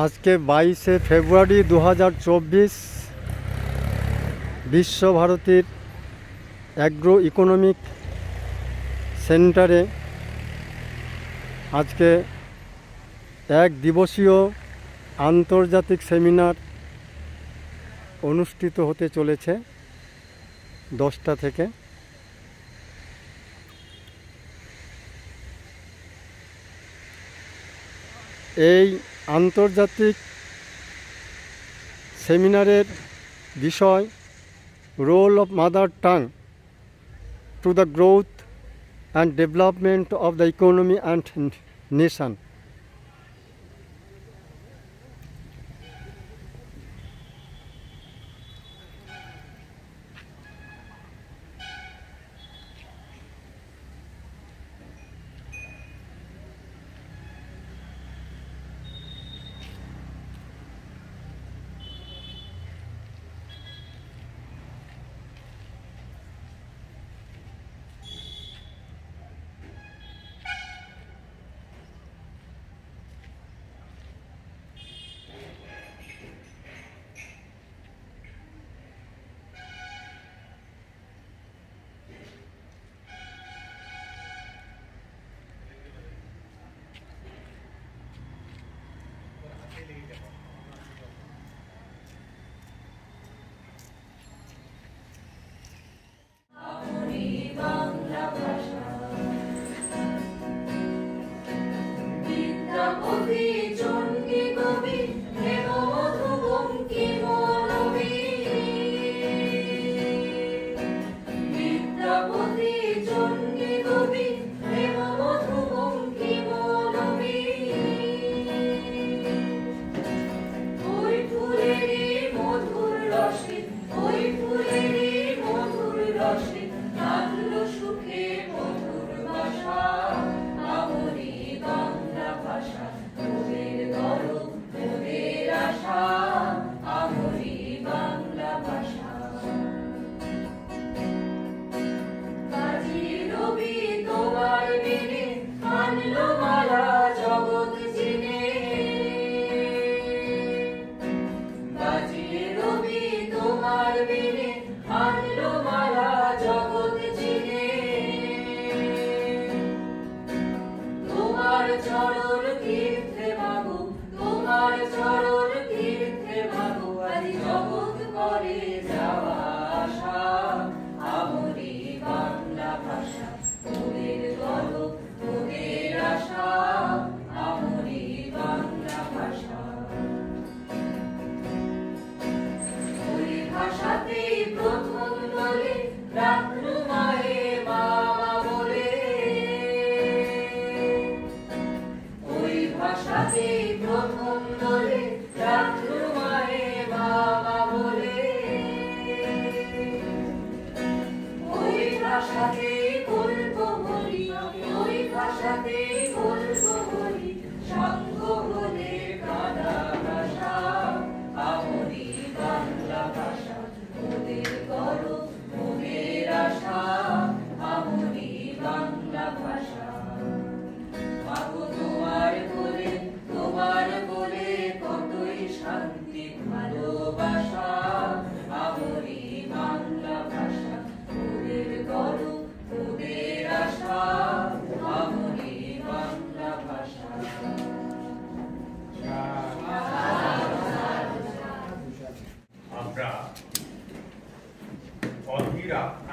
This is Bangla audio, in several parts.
আজকে 22শে ফেব্রুয়ারি 2024 বিশ্বভারতীর অ্যাগ্রো ইকোনমিক সেন্টারে আজকে এক দিবসীয় আন্তর্জাতিক সেমিনার অনুষ্ঠিত হতে চলেছে 10টা থেকে। এই আন্তর্জাতিক সেমিনারের বিষয় role of mother tongue to the growth and development of the economy and nation.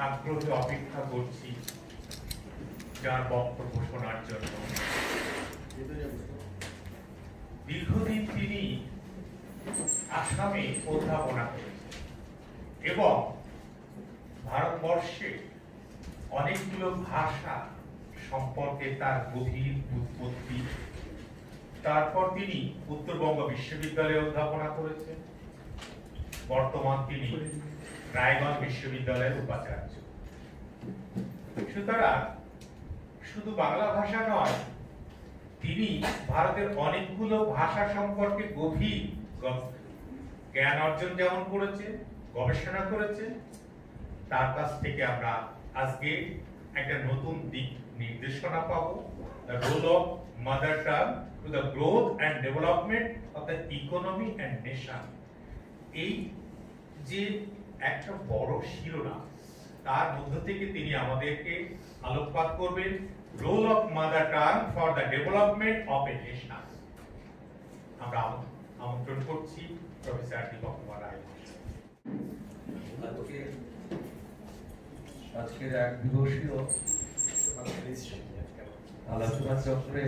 আগ্রহে অপেক্ষা করছি যার বক্তব্য শোনার জন্য। দীর্ঘদিন তিনি আসামে অধ্যাপনা করেছেন এবং ভারতবর্ষে অনেকগুলো ভাষা সম্পর্কে তার গভীর উৎপত্তি। তারপর তিনি উত্তরবঙ্গ বিশ্ববিদ্যালয়ে অধ্যাপনা করেছেন। বর্তমান তিনি রায়গঞ্জ বিশ্ববিদ্যালয়ের উপাচার্য। সুতরাং শুধু বাংলা ভাষা নয়, তিনি ভারতের অনেকগুলো ভাষা সম্পর্কে গভীর জ্ঞান অর্জন যেমন করেছে, গবেষণা করেছে। তার কাছ থেকে আমরা আজকে একটা নতুন দিক নির্দেশনা পাবো the role of mother tongue to the growth and development of the economy and nation. এই যে একটা বড় শিরোনাম, তার মধ্য থেকে তিনি আমাদেরকে আলোকপাত করবেন role of mother tongue for the development of a nation. আমরা আমন্ত্রণ করছি প্রফেসর দীপক কুমার রায়। আজকের এক দিবসীয় আলোচনা চক্রে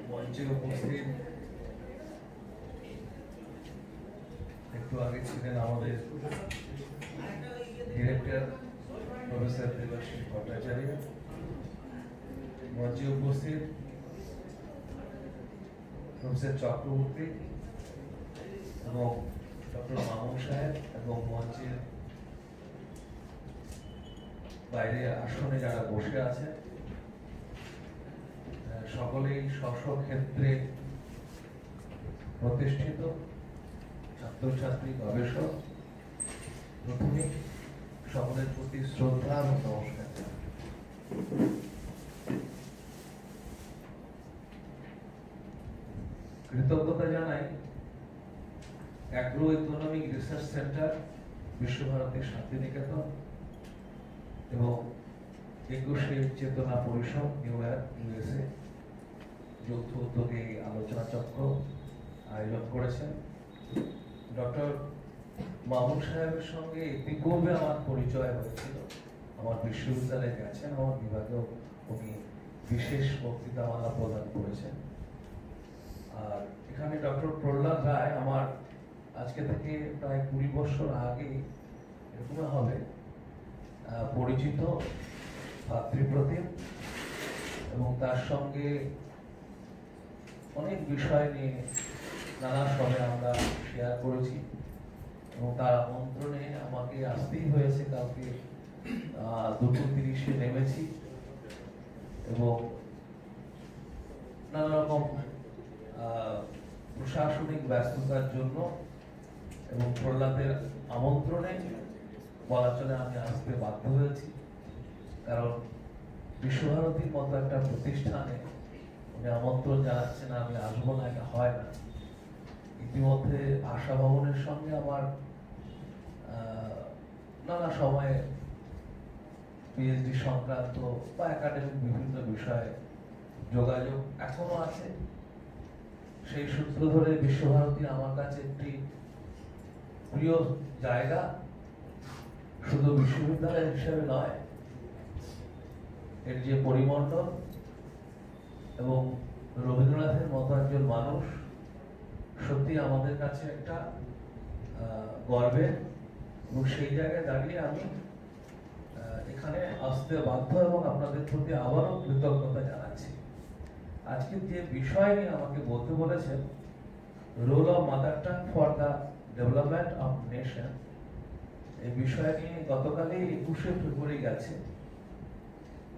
মঞ্চে উপস্থিত একটু আগে ছিলেন আমাদের ডিরেক্টর প্রফেসর দেবাশিস ভট্টাচার্য, মঞ্চে উপস্থিত প্রফেসর চক্রবর্তী এবং ডক্টর মামুন সাহেব এবং মঞ্চের বাইরে আসনে যারা বসে আছেন সকলেই স্ব ক্ষেত্রে প্রতিষ্ঠিত ছাত্রছাত্রী, গবেষক। প্রথমে সকলের প্রতি শ্রদ্ধা এবং নমস্কার। কৃতজ্ঞতা জানাই agro economic research centre, Visva Bharati Santiniketan এবং 21 চেতনা পরিষদ নিউ ইয়র্ক ইউএসএ যৌথ উদ্যোগে আলোচনা চক্র আয়োজন করেছেন। ডক্টর মামুন সাহেবের সঙ্গে ইতিপূর্বে আমার পরিচয় হয়েছিল, আমার বিশ্ববিদ্যালয়ে গেছেন, আমার বিভাগেও উনি বিশেষ বক্তৃতামালা প্রদান করেছেন। আর এখানে ডক্টর প্রহ্লাদ রায় আমার আজকে থেকে প্রায় 20 বছর আগে এরকম হবে পরিচিত ভাতৃপ্রতিম, এবং তার সঙ্গে অনেক বিষয় নিয়ে নানা সময় আমরা শেয়ার করেছি এবং তার আমন্ত্রণে আমাকে আসতেই হয়েছে। কালকে 2:30 নেমেছি এবং নানা রকম প্রশাসনিক ব্যস্ততার জন্য এবং প্রহ্লাদের আমন্ত্রণে বলা চলে আমি আসতে বাধ্য হয়েছি। কারণ বিশ্বভারতীর মতো একটা প্রতিষ্ঠানে উনি আমন্ত্রণ জানাচ্ছেন, আমি আসবো না, এটা হয় না। ইতিমধ্যে ভাষা ভবনের সঙ্গে আমার নানা সময়ে পিএইচডি সংক্রান্ত বা একাডেমিক বিভিন্ন বিষয়ে যোগাযোগ এখনো আছে। সেই সূত্র ধরে বিশ্বভারতী আমার কাছে একটি প্রিয় জায়গা, শুধু বিশ্ববিদ্যালয় হিসেবে নয়, এর যে পরিমণ্ডল এবং রবীন্দ্রনাথের মতো একজন মানুষ সত্যি আমাদের কাছে একটা গর্বের, এবং সেই জায়গায় দাঁড়িয়ে আমি এখানে আসতে বাধ্য এবং আপনাদের প্রতি আবারও কৃতজ্ঞতা জানাচ্ছি। আজকের যে বিষয় নিয়ে আমাকে বলতে বলেছেন, role of mother tongue for the development of nation, এই বিষয় নিয়ে গতকালই 21 ফেব্রুয়ারি গেছে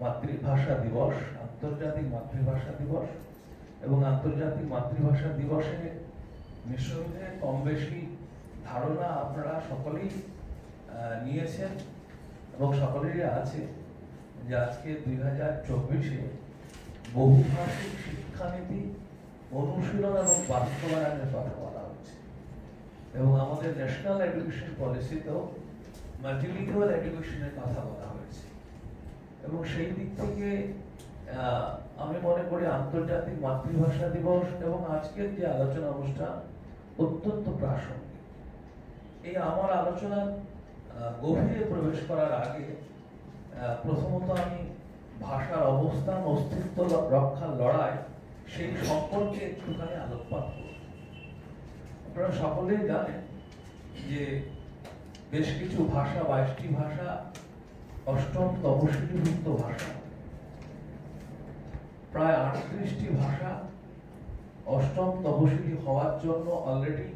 মাতৃভাষা দিবস, আন্তর্জাতিক মাতৃভাষা দিবস। এবং আন্তর্জাতিক মাতৃভাষা দিবসে নিশ্চয়ই কম বেশি ধারণা আপনারা সকলেই নিয়েছেন এবং সকলেরই আছে যে আজকে 2024-এ বহুভাষিক শিক্ষানীতি অনুশীলন এবং বাস্তবায়নের কথা বলা হচ্ছে, এবং আমাদের ন্যাশনাল এডুকেশন পলিসিতেও মাল্টিলিঙ্গুয়াল এডুকেশনের কথা বলা হয়েছে। এবং সেই দিক থেকে আমি মনে করি আন্তর্জাতিক মাতৃভাষা দিবস এবং আজকের যে আলোচনা অনুষ্ঠান অত্যন্ত প্রাসঙ্গিক। এই আমার আলোচনার গভীরে প্রবেশ করার আগে প্রথমত আমি ভাষার অবস্থান, অস্তিত্ব রক্ষার লড়াই, সেই সম্পর্কে একটুখানি আলোকপাত করব। আপনারা সকলেই জানেন যে বেশ কিছু ভাষা, 22টি ভাষা 8ম তপশিলীভুক্ত ভাষা, প্রায় 38টি ভাষা 8ম তপশিলি হওয়ার জন্য অলরেডি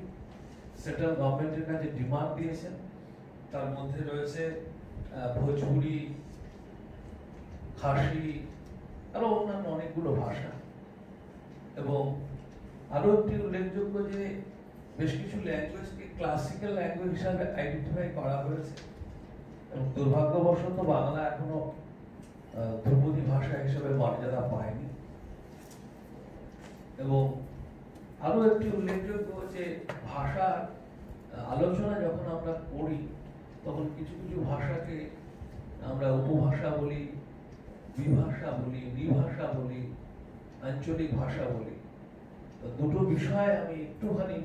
সেন্ট্রাল গভর্নমেন্টের কাছে ডিমান্ড দিয়েছেন। তার মধ্যে রয়েছে ভোজপুরি, খাসি, আরো অন্যান্য অনেকগুলো ভাষা। এবং আরো একটি উল্লেখযোগ্য যে বেশ কিছু ল্যাঙ্গুয়েজকে ক্লাসিক্যাল ল্যাঙ্গুয়েজ হিসাবে আইডেন্টিফাই করা হয়েছে, এবং দুর্ভাগ্যবশত বাংলা এখনো ধ্রুপদী ভাষা হিসেবে মর্যাদা পায়নি। এবং আরো একটি উল্লেখযোগ্য যে ভাষার আলোচনা যখন আমরা করি তখন কিছু কিছু ভাষাকে আমরা উপভাষা বলি, বিভাষা বলি, নিভাষা বলি, আঞ্চলিক ভাষা বলি। তো দুটো বিষয় আমি একটুখানি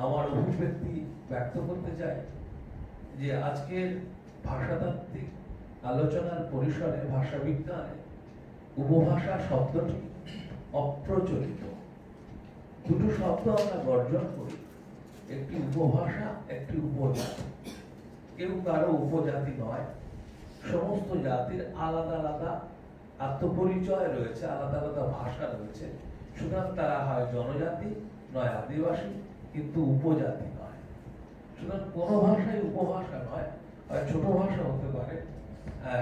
আমার অভিব্যক্তি ব্যক্ত করতে চাই যে আজকের ভাষাতাত্ত্বিক আলোচনার পরিসরে ভাষাবিজ্ঞানে উপভাষা শব্দটি অপ্রচলিত। দুটো শব্দ আমরা বর্জন করি, একটি উপভাষা, একটি উপজাতি। কেউ কারো উপজাতি নয়, সমস্ত জাতির আলাদা আলাদা আত্মপরিচয় রয়েছে, আলাদা আলাদা ভাষা রয়েছে। সুতরাং তারা হয় জনজাতি নয় আদিবাসী, কিন্তু উপজাতি নয়। সুতরাং কোনো ভাষাই উপভাষা নয়, হয় ছোট ভাষা হতে পারে,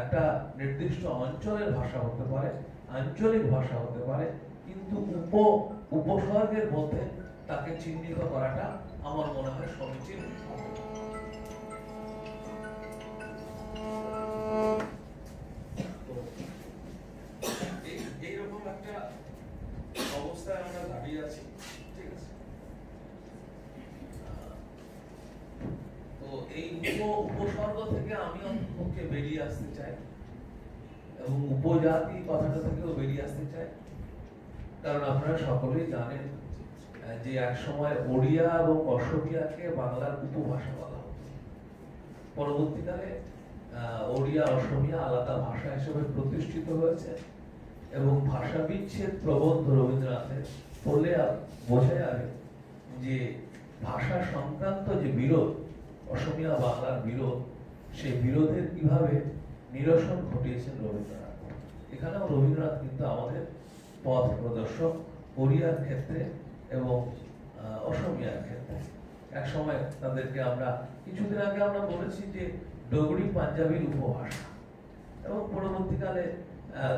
একটা নির্দিষ্ট অঞ্চলের ভাষা হতে পারে, আঞ্চলিক ভাষা হতে পারে, কিন্তু উপসর্গের মধ্যে তাকে চিহ্নিত করাটা আমার মনে হয় সমীচীন। এইরকম একটা অবস্থায় আমরা দাঁড়িয়ে আছি, ঠিক আছে? তো এই উপসর্গ থেকে আমি অন্ততপক্ষে বেরিয়ে আসতে চাই এবং উপজাতি কথাটা থেকেও বেরিয়ে আসতে চাই। কারণ আপনারা সকলেই জানেন যে এক সময় ওড়িয়া এবং অসমিয়াকে বাংলার উপভাষা বলা হতো। পরবর্তীকালে ওড়িয়া অসমিয়া আলাদা ভাষা হিসেবে প্রতিষ্ঠিত হয়েছে এবং ভাষা বিচ্ছেদ প্রবন্ধ রবীন্দ্রনাথের পড়লে বোঝা যাবে যে ভাষা সংক্রান্ত যে বিরোধ, অসমিয়া বাংলার বিরোধ, সেই বিরোধের কিভাবে নিরসন ঘটিয়েছেন রবীন্দ্রনাথ। এখানেও রবীন্দ্রনাথ কিন্তু আমাদের পথ প্রদর্শক, ওড়িয়ার ক্ষেত্রে এবং অসমিয়ার ক্ষেত্রে। এক সময় তাদেরকে আমরা কিছুদিন আগে আমরা বলেছি যে ডোগরি পাঞ্জাবির উপভাষা, এবং পরবর্তীকালে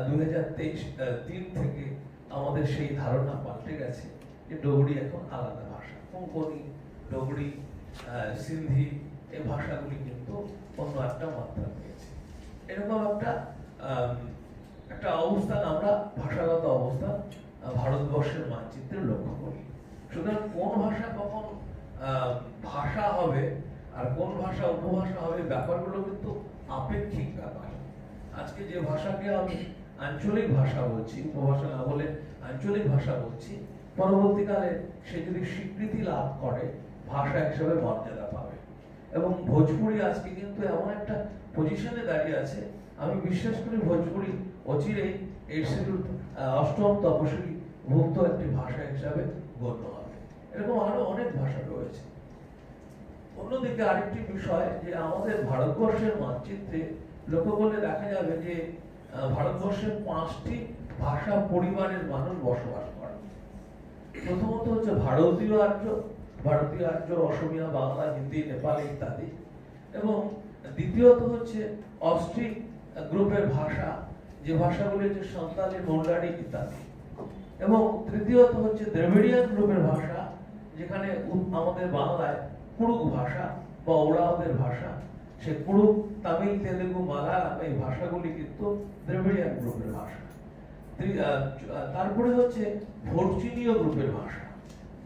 2003 থেকে আমাদের সেই ধারণা পাল্টে গেছে যে ডোগরি এখন আলাদা ভাষা। কোঙ্কনি, ডোগরি, সিন্ধি এই ভাষাগুলি কিন্তু অন্য একটা মাত্রা পেয়েছে। এরকম একটা অবস্থান আমরা ভাষাগত অবস্থান ভারতবর্ষের মানচিত্রে লক্ষ্য করি। সুতরাং কোন ভাষা কখন ভাষা হবে আর কোন ভাষা উপভাষা হবে, ব্যাপারগুলো কিন্তু আপেক্ষিক ব্যাপার। আজকে যে ভাষাকে আমি আঞ্চলিক ভাষা বলছি, উপভাষা না বলে আঞ্চলিক ভাষা বলছি, পরবর্তীকালে সে যদি স্বীকৃতি লাভ করে ভাষা হিসেবে মর্যাদা পাবে। এবং ভোজপুরি আজকে কিন্তু এমন একটা পজিশনে দাঁড়িয়ে আছে, আমি বিশ্বাস করি ভোজপুরি অচিরেই এই শিডিউল 8ম তপশিলি ভুক্ত একটি ভাষা হিসাবে গণ্য হবে। এরকম আরো অনেক ভাষা রয়েছে। অন্যদিকে আরেকটি বিষয় যে আমাদের ভারতবর্ষের মানচিত্রে লক্ষ্য করলে দেখা যাবে যে ভারতবর্ষের 5টি ভাষা পরিবারের মানুষ বসবাস করে। প্রথমত হচ্ছে ভারতীয় আর্য, অসমিয়া, বাংলা, হিন্দি, নেপালি ইত্যাদি। এবং দ্বিতীয়ত হচ্ছে অস্ট্রিক গ্রুপের ভাষা, যে ভাষাগুলি হচ্ছে সাঁওতালি, মোল্লারি ইত্যাদি। এবং তৃতীয়ত হচ্ছে দ্রাবিড়িয়ান গ্রুপের ভাষা, যেখানে আমাদের বাংলায় কুড়ুক ভাষা বা ওড়াওদের ভাষা, সে কুড়ুক, তামিল, তেলেগু, মালায়ালাম এই ভাষাগুলি কিন্তু দ্রাবিড়িয়ান গ্রুপের ভাষা। তারপরে হচ্ছে ভোটচিনীয় গ্রুপের ভাষা,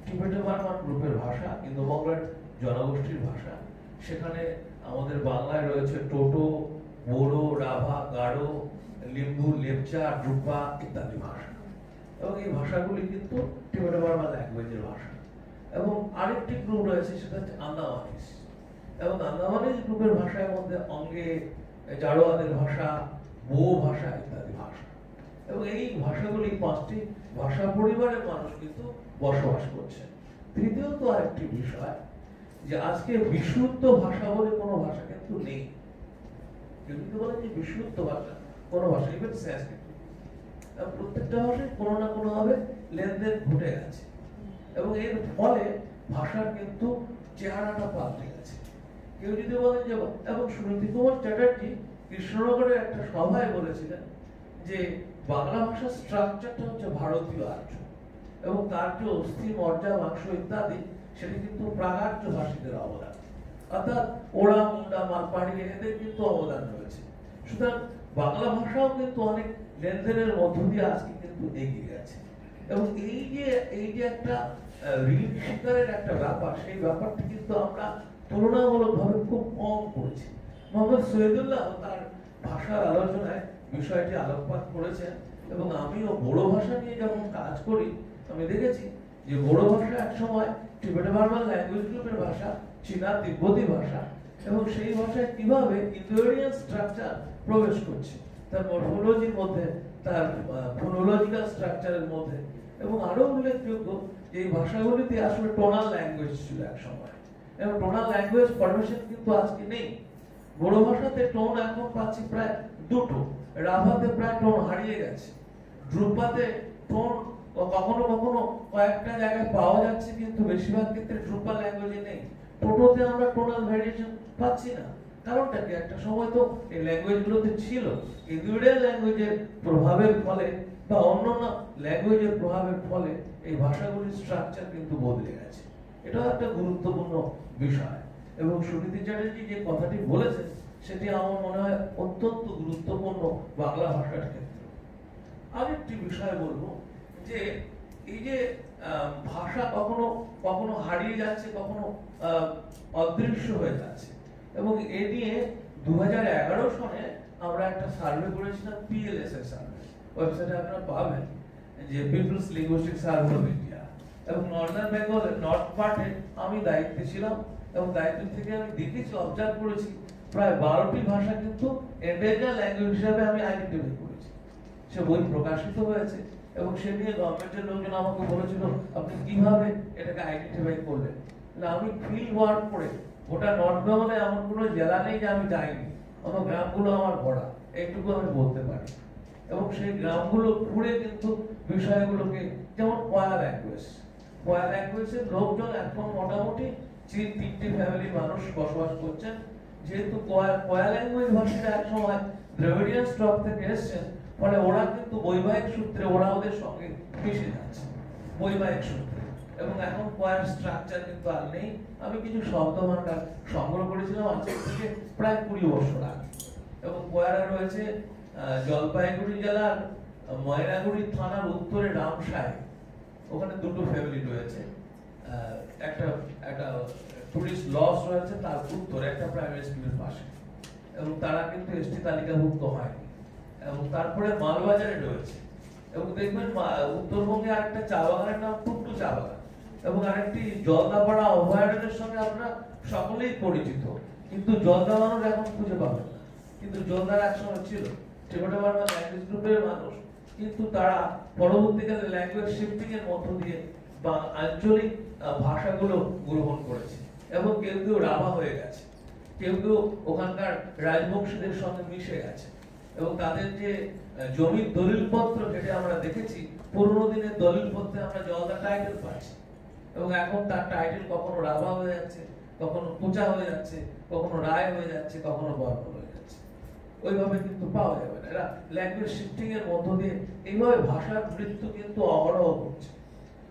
টিবেটো বার্মান গ্রুপের ভাষা, ইন্দো বাংলার জনগোষ্ঠীর ভাষা। সেখানে আমাদের বাংলায় রয়েছে টোটো, বোডো, রাভা, গারো, লিম্বু, লেপচা, ড্রুপা ইত্যাদি ভাষা। এবং এই ভাষাগুলি কিন্তু টিবেটো বার্মান ল্যাঙ্গুয়েজের ভাষা। এবং আরেকটি গ্রুপ রয়েছে, সেটা হচ্ছে আন্দামানিজ। এবং আন্দামানিজ গ্রুপের ভাষার মধ্যে অঙ্গে জারোয়াদের ভাষা, বো ভাষা ইত্যাদি ভাষা। এবং এই ভাষাগুলি 5টি ভাষা পরিবারের মানুষ কিন্তু বসবাস করছে। তৃতীয়ত আরেকটি বিষয় যে আজকে বিশুদ্ধ ভাষা বলে কোনো ভাষা কিন্তু নেই। কেউ যদি বলে যে বিশুদ্ধ ভাষা কোনো ভাষা, ইভেন সংস্কৃত, প্রত্যেকটা ভাষায় কোনো না কোনো ভাবে লেনদেন ঘটে গেছে। এবং এর ফলে ভাষার কিন্তু চেহারাটা পাল্টে গেছে। কেউ যদি বলেন যে, এবং সুনীতি কুমার চ্যাটার্জি কৃষ্ণনগরের একটা সভায় বলেছিলেন যে বাংলা ভাষার স্ট্রাকচারটা হচ্ছে ভারতীয় আর্য, এবং তার যে অস্থি, মর্যা, মাংস ইত্যাদি সেটা কিন্তু প্রাগার্য ভাষীদের অবদান, অর্থাৎ ওড়া, মুন্ডা, মালপাড়ি এদের কিন্তু অবদান রয়েছে। সুতরাং বাংলা ভাষাও কিন্তু অনেক লেনদেনের মধ্য দিয়ে আজকে কিন্তু এগিয়ে গেছে। এবং এই যে একটা ঋণ স্বীকারের একটা ব্যাপার, সেই ব্যাপারটি কিন্তু আমরা তুলনামূলকভাবে খুব কম করেছি। মোহাম্মদ শহীদুল্লাহ তার ভাষার আলোচনায় বিষয়টি আলোকপাত করেছেন, এবং আমিও বড়ো ভাষা নিয়ে যখন কাজ করি আমি দেখেছি যে বড়ো ভাষা এক সময় টিবেটো বার্মান ল্যাঙ্গুয়েজ গ্রুপের ভাষা, চীনা তিব্বতী ভাষা, এবং সেই ভাষায় কিভাবে ইন্দো-আরিয়ান স্ট্রাকচার প্রবেশ করছে তার মরফোলজির মধ্যে, তার ফোনোলজিক্যাল স্ট্রাকচারের মধ্যে। এবং আরো উল্লেখযোগ্য যে এই ভাষাগুলিতে আসলে টোনাল ল্যাঙ্গুয়েজ ছিল এক সময়, এবং টোনাল ল্যাঙ্গুয়েজ ফরমেশন কিন্তু আজকে নেই। বড় ভাষাতে টোন এখন পাচ্ছি প্রায় দুটো, রাভাতে প্রায় টোন হারিয়ে গেছে, ড্রুপাতে টোন কখনো কখনো কয়েকটা জায়গায় পাওয়া যাচ্ছে, কিন্তু বেশিরভাগ ক্ষেত্রে ড্রুপাল ল্যাঙ্গুয়েজে নেই। টোটোতে আমরা টোনাল ভ্যারিয়েশন পাচ্ছি না। কারণটা কি? একটা সময় তো এই ল্যাঙ্গুয়েজগুলোতে ছিল, ইন্দো-আরিয়ান ল্যাঙ্গুয়েজের প্রভাবের ফলে বা অন্যান্য ল্যাঙ্গুয়েজের প্রভাবের ফলে এই ভাষাগুলির স্ট্রাকচার কিন্তু বদলে গেছে। এটাও একটা গুরুত্বপূর্ণ বিষয়। এবং সুনীতি চ্যাটার্জি যে কথাটি বলেছেন সেটি আমার মনে হয় অত্যন্ত গুরুত্বপূর্ণ বাংলা ভাষার ক্ষেত্রে। আরেকটি বিষয় বলবো যে এই যে ভাষা কখনো কখনো হারিয়ে যাচ্ছে, কখনো অদৃশ্য হয়ে যাচ্ছে, এবং এ নিয়ে 2011 সনে আমরা একটা সার্ভে করেছিলাম, PLSS সার্ভে, ওয়েবসাইটে আপনারা পাবেন, যে people's linguistic survey of India. এবং নর্দার্ন বেঙ্গলের নর্থ পার্টে আমি দায়িত্বে ছিলাম, এবং দায়িত্ব থেকে আমি দেখেছি, অবজার্ভ করেছি প্রায় 12টি ভাষা কিন্তু এন্ডেঞ্জার ল্যাঙ্গুয়েজ হিসেবে আমি আইডেন্টিফাই করেছি। সে বই প্রকাশিত হয়েছে, এবং সে নিয়ে গভর্নমেন্টের লোকজন আমাকে বলেছিল আপনি কিভাবে এটাকে আইডেন্টিফাই করলেন। আমি ফিল্ড ওয়ার্ক করে গোটা নর্থ বেঙ্গলে এমন কোনো জেলা নেই যে আমি যাইনি, আমার গ্রামগুলো আমার ভরা, এইটুকু আমি বলতে পারি। এবং সেই গ্রামগুলো ঘুরে কিন্তু বিষয়গুলোকে, যেমন কয়া ল্যাঙ্গুয়েজের লোকজন এখন মোটামুটি 3টি ফ্যামিলি মানুষ বসবাস করছেন। যেহেতু কয়া ল্যাঙ্গুয়েজ ভাষাটা এক সময় দ্রাবিড়িয়ান স্টক থেকে এসছেন, ফলে ওরা কিন্তু বৈবাহিক সূত্রে ওরা ওদের সঙ্গে মিশে যাচ্ছে, বৈবাহিক সূত্রে। এবং এখন কয়ার স্ট্রাকচার কিন্তু আর নেই। আমি কিছু শব্দ ভান্ডার সংগ্রহ করেছিলাম আজ থেকে প্রায় 20 বছর আগে। এবং কয়ারা রয়েছে জলপাইগুড়ি জেলার ময়নাগুড়ি থানার উত্তরে রামসায়, ওখানে দুটো ফ্যামিলি রয়েছে, একটা টুরিস্ট লজ রয়েছে তার উত্তরে একটা প্রাইমারি স্কুলের পাশে, এবং তারা কিন্তু এসটি তালিকাভুক্ত হয়নি। এবং তারপরে মালবাজারে রয়েছে, এবং দেখবেন উত্তরবঙ্গে আরেকটা চা বাগানের নাম টুকটু চা বাগান, এবং আরেকটি জলদাপাড়া অভয়ারণ্যের সঙ্গে আপনারা সকলেই পরিচিত, কিন্তু জলদা মানুষ এখন খুঁজে পাবেন না। কিন্তু জলদার একসময় ছিল টিবেটো বার্মান ল্যাঙ্গুয়েজ গ্রুপের মানুষ, কিন্তু তারা পরবর্তীকালে ল্যাঙ্গুয়েজ শিফটিং এর মধ্য দিয়ে বা আঞ্চলিক ভাষাগুলো গ্রহণ করেছে, এবং কেউ কেউ রাভা হয়ে গেছে, কেউ কেউ ওখানকার রাজবংশীদের সঙ্গে মিশে গেছে। এবং তাদের যে জমির দলিলপত্র ঘেটে আমরা দেখেছি, পুরোনো দিনের দলিলপত্রে আমরা জলদা টাইটেল পাচ্ছি, এবং এখন তার টাইটেল কখনো রাভা হয়ে যাচ্ছে, কখনো কোচা হয়ে যাচ্ছে, কখনো রায় হয়ে যাচ্ছে, কখনো বর্মন হয়ে যাচ্ছে। ওইভাবে কিন্তু পাওয়া যাবে না। এরা ল্যাঙ্গুয়েজ শিফটিং এর মধ্য দিয়ে এইভাবে ভাষার মৃত্যু কিন্তু অহরহ হচ্ছে।